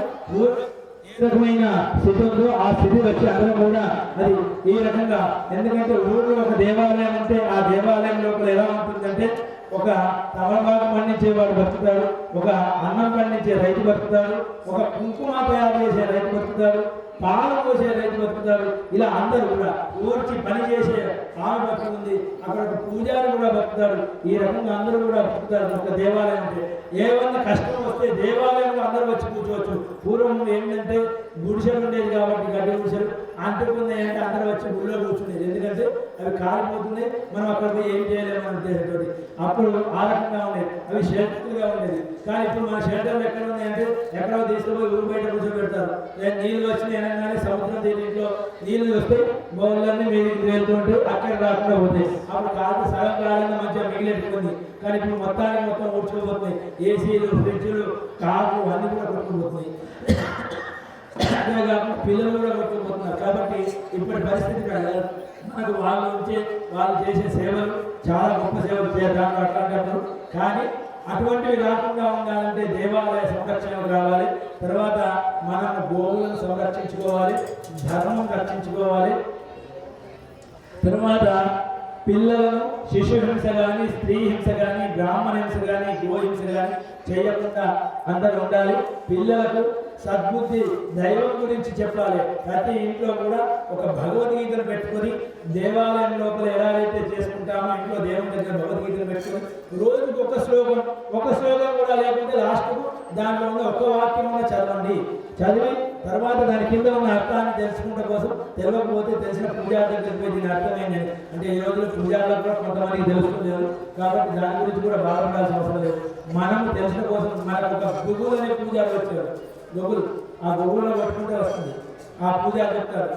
ఏ రకమైన స్థితి ఉందో ఆ స్థితి వచ్చి అందరం కూడా అది ఈ రకంగా. ఎందుకంటే ఊళ్ళో ఒక దేవాలయం ఉంటే ఆ దేవాలయం లోపల ఎలా ఉంటుందంటే ఒక తమలపాకు పండించేవాడు బతుకుతాడు, ఒక అన్నం పండించే రైతు బతుకుతాడు, ఒక కుంకుమ తయారు చేసే రైతు బతుకుతాడు, పాలు పోసే రైతు బతుకుతాడు. ఇలా అందరూ కూడా ఊర్చి పని చేసే ఆమె బతుకుతుంది. అక్కడ ఒక పూజారి కూడా బతుకుతాడు. ఈ రకంగా అందరూ కూడా బతుకుతారు ఒక దేవాలయం అంటే. ఏమన్నా కష్టం వస్తే దేవాలయంలో అందరూ వచ్చి కూర్చోవచ్చు. పూర్వం ఏంటంటే గుడిసెలు ఉండేది కాబట్టి గడ్డి గుడిసెలు అంటుకున్నాయి అంటే అందరూ వచ్చి గుడిలో కూర్చునేది. ఎందుకంటే అవి కాలిపోతున్నాయి, మనం అక్కడ పోయి ఏం చేయలేము అంటే అప్పుడు ఆ రకంగా ఉండేది. అవి షెల్టర్గా ఉండేది. కానీ ఇప్పుడు మన షెల్టర్లు ఎక్కడ ఉన్నాయంటే ఎక్కడో తీసుకుపోయి ఊరు బయట కూర్చోబెడతారు. నీళ్ళు వచ్చినాయి అనగానే సముద్రం దీంట్లో నీళ్ళు వస్తే బౌళ్ళన్నీ మీదికి వెళ్తుంటే అక్కడ రాకుండా పోతాయి. అప్పుడు కాదు సగం కాలంగా మంచిగా మిగిలేట్టుకుంది. కానీ ఇప్పుడు మొత్తం ఊడ్చుకోబోతున్నాయి. ఏసీలు, ఫ్రిడ్జ్లు, కార్లు అన్నీ కూడా కొట్టుకుపోతున్నాయి. అంతేకాకుండా పిల్లలు కూడా కొట్టుకుపోతున్నారు. కాబట్టి ఇప్పటి పరిస్థితి మనకు వాళ్ళు చేసే సేవలు చాలా గొప్ప సేవలు చేయడానికి అట్లాంటప్పుడు. కానీ అటువంటివి రాకుండా ఉండాలంటే దేవాలయ సంరక్షణకు రావాలి. తర్వాత మనం గోవులను సంరక్షించుకోవాలి, ధర్మం రక్షించుకోవాలి. తర్వాత పిల్లలను శిశు హింస కానీ, స్త్రీ హింస కానీ, బ్రాహ్మణ హింస కానీ, గోహింస కానీ చేయకుండా అందరూ ఉండాలి. పిల్లలకు సద్బుద్ధి, దైవం గురించి చెప్పాలి. ప్రతి ఇంట్లో కూడా ఒక భగవద్గీతను పెట్టుకొని దేవాలయం లోపల ఎలాగైతే చేసుకుంటామో ఇంట్లో దేవుని దగ్గర భగవద్గీతను పెట్టుకొని రోజుకు ఒక శ్లోకం కూడా లేకపోతే లాస్ట్కు దాంట్లో ఉన్న ఒక్క వాక్యం చదవండి. చదివి తర్వాత దాని కింద ఉన్న అర్థాన్ని తెలుసుకుంటే కోసం, తెలియకపోతే తెలిసిన పూజారి దగ్గరికి పోయి దీని అర్థమైంది అంటే ఈ రోజుల్లో పూజారులకు కూడా కొంతమందికి తెలుసుకోలేదు కాబట్టి దాని గురించి కూడా బాధపడాల్సిన అవసరం లేదు. మనం తెలిసిన కోసం మనకు ఒక గుగులు అనే పూజారు వచ్చారు. గొగులు ఆ గొగుల్లో కొట్టుకుంటే వస్తుంది. ఆ పూజారు చెప్తారు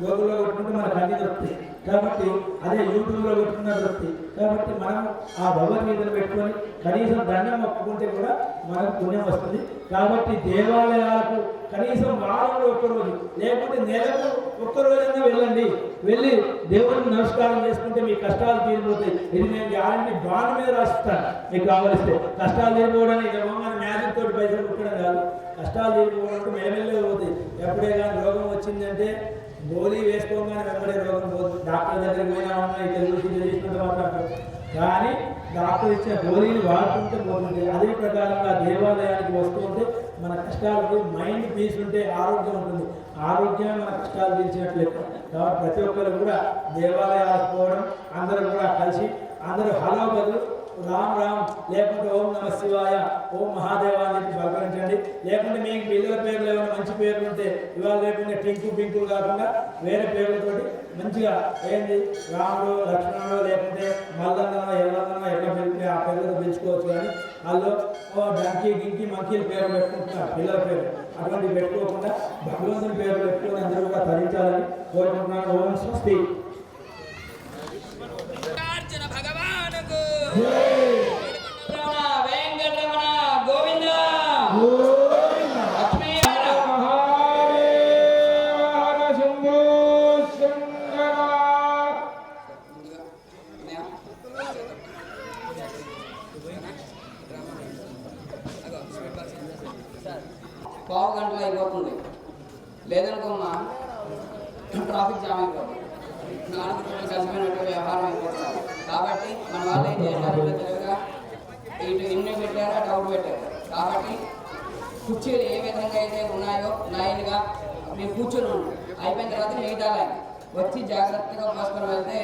గూగుల్లో కొట్టుకుంటే మనకు అన్ని దొరుకుతాయి కాబట్టి, అదే యూట్యూబ్లో కొట్టుకున్నా దొరుకుతాయి కాబట్టి మనం ఆ భగవద్గీతను పెట్టుకొని కనీసం దండం మొక్కుకుంటే కూడా మనకు పుణ్యం వస్తుంది. కాబట్టి దేవాలయాలకు కనీసం వారంలో ఒక్కరోజు లేకపోతే నెలకు ఒక్కరోజైనా వెళ్ళండి. వెళ్ళి దేవుడికి నమస్కారం చేసుకుంటే మీ కష్టాలు తీరిపోతాయి. ఇది నేను గ్యారంటీ బాండ్ మీద రాసిస్తాను. మీకు కావలిస్తే కష్టాలు తీరిపోవడానికి మ్యాజిక్ తోటి పైసలు కుట్టడం కాదు. కష్టాలు తీరిపోవడం మేమెళ్ళే పోతాయి. ఎప్పుడే కానీ రోగం వచ్చిందంటే గోళీ వేసుకోగానే వెంబడే రోగం పోతుంది. డాక్టర్ దగ్గరికి పోయినా ఉన్నాయి తెలుగు చేసిన తర్వాత కానీ డాక్టర్ ఇచ్చిన గోళీలు వాడుతుంటే పోతుంది. అదే ప్రకారంగా దేవాలయానికి వస్తూ ఉంటే మన కష్టాలు మైండ్ పీస్ ఉంటే ఆరోగ్యం ఉంటుంది. ఆరోగ్యమే మన కష్టాలు తీర్చినట్లేదు. కాబట్టి ప్రతి ఒక్కరు కూడా దేవాలయాలకు పోవడం, అందరూ కూడా కలిసి అందరూ హలో బదులు రామ్ రామ్ లేకుంటే ఓం నమ శివాయ ఓం మహాదేవ అని చెప్పి పలకరించండి. లేకుంటే మీకు పిల్లల పేర్లు ఏమైనా మంచి పేర్లు ఉంటే ఇవాళ లేకుండా టింకు పింకులు కాకుండా వేరే పేర్లతోటి మంచిగా ఏంటి రాముడు లక్ష్మణుడు లేకుంటే మల్లన్నో ఎల్లన్నో ఎట్లా పిలిపి ఆ పేర్లతో పిలుచుకోవచ్చు. కానీ వాళ్ళు డంకీ గింకి మంకీల పేరు పెట్టుకుంటున్నారు పిల్లల పేరు. అటువంటివి పెట్టుకోకుండా భగవంతుని పేరు పెట్టుకొని అందరూ కూడా తరించాలని కోరుకుంటున్నాను. ఓం స్వస్తి. వెంకటరమణ గోవింద పావు గంటలు అయిపోతుంది. లేదనుకోమ్మా ట్రాఫిక్ జామ్ అయిపోతుంది. కలిసిపోయినట్టు వ్యవహారం అయిపోతుంది. కాబట్టి మన వాళ్ళు ఏం చేశారు తెలుగుగా ఇటు ఇన్ని పెట్టారు అటు అవుట్ పెట్టారు. కాబట్టి కుర్చీలు ఏ విధంగా అయితే ఉన్నాయో లైన్గా మీరు కూర్చొని ఉన్నాం. అయిపోయిన తర్వాత మిగతా లైన్ వచ్చి జాగ్రత్తగా పోసుకొని వెళ్తే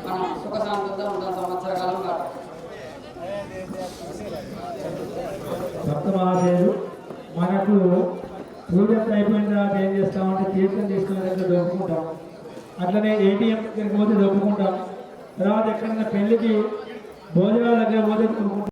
మనం సుఖశాంతులతో ఉంటాం సంవత్సర కాలం పాటు. భక్తమహాదేవుడు మనకు పూజ అయిపోయిన తర్వాత ఏం చేస్తామంటే తీర్థం తీసుకునే దగ్గర దొరుకుకుంటాం. అట్లనే ఏటీఎం దగ్గరికి పోతే దొరుకుకుంటాం. తర్వాత ఎక్కడైనా పెళ్లికి భోజనాల దగ్గర పోతే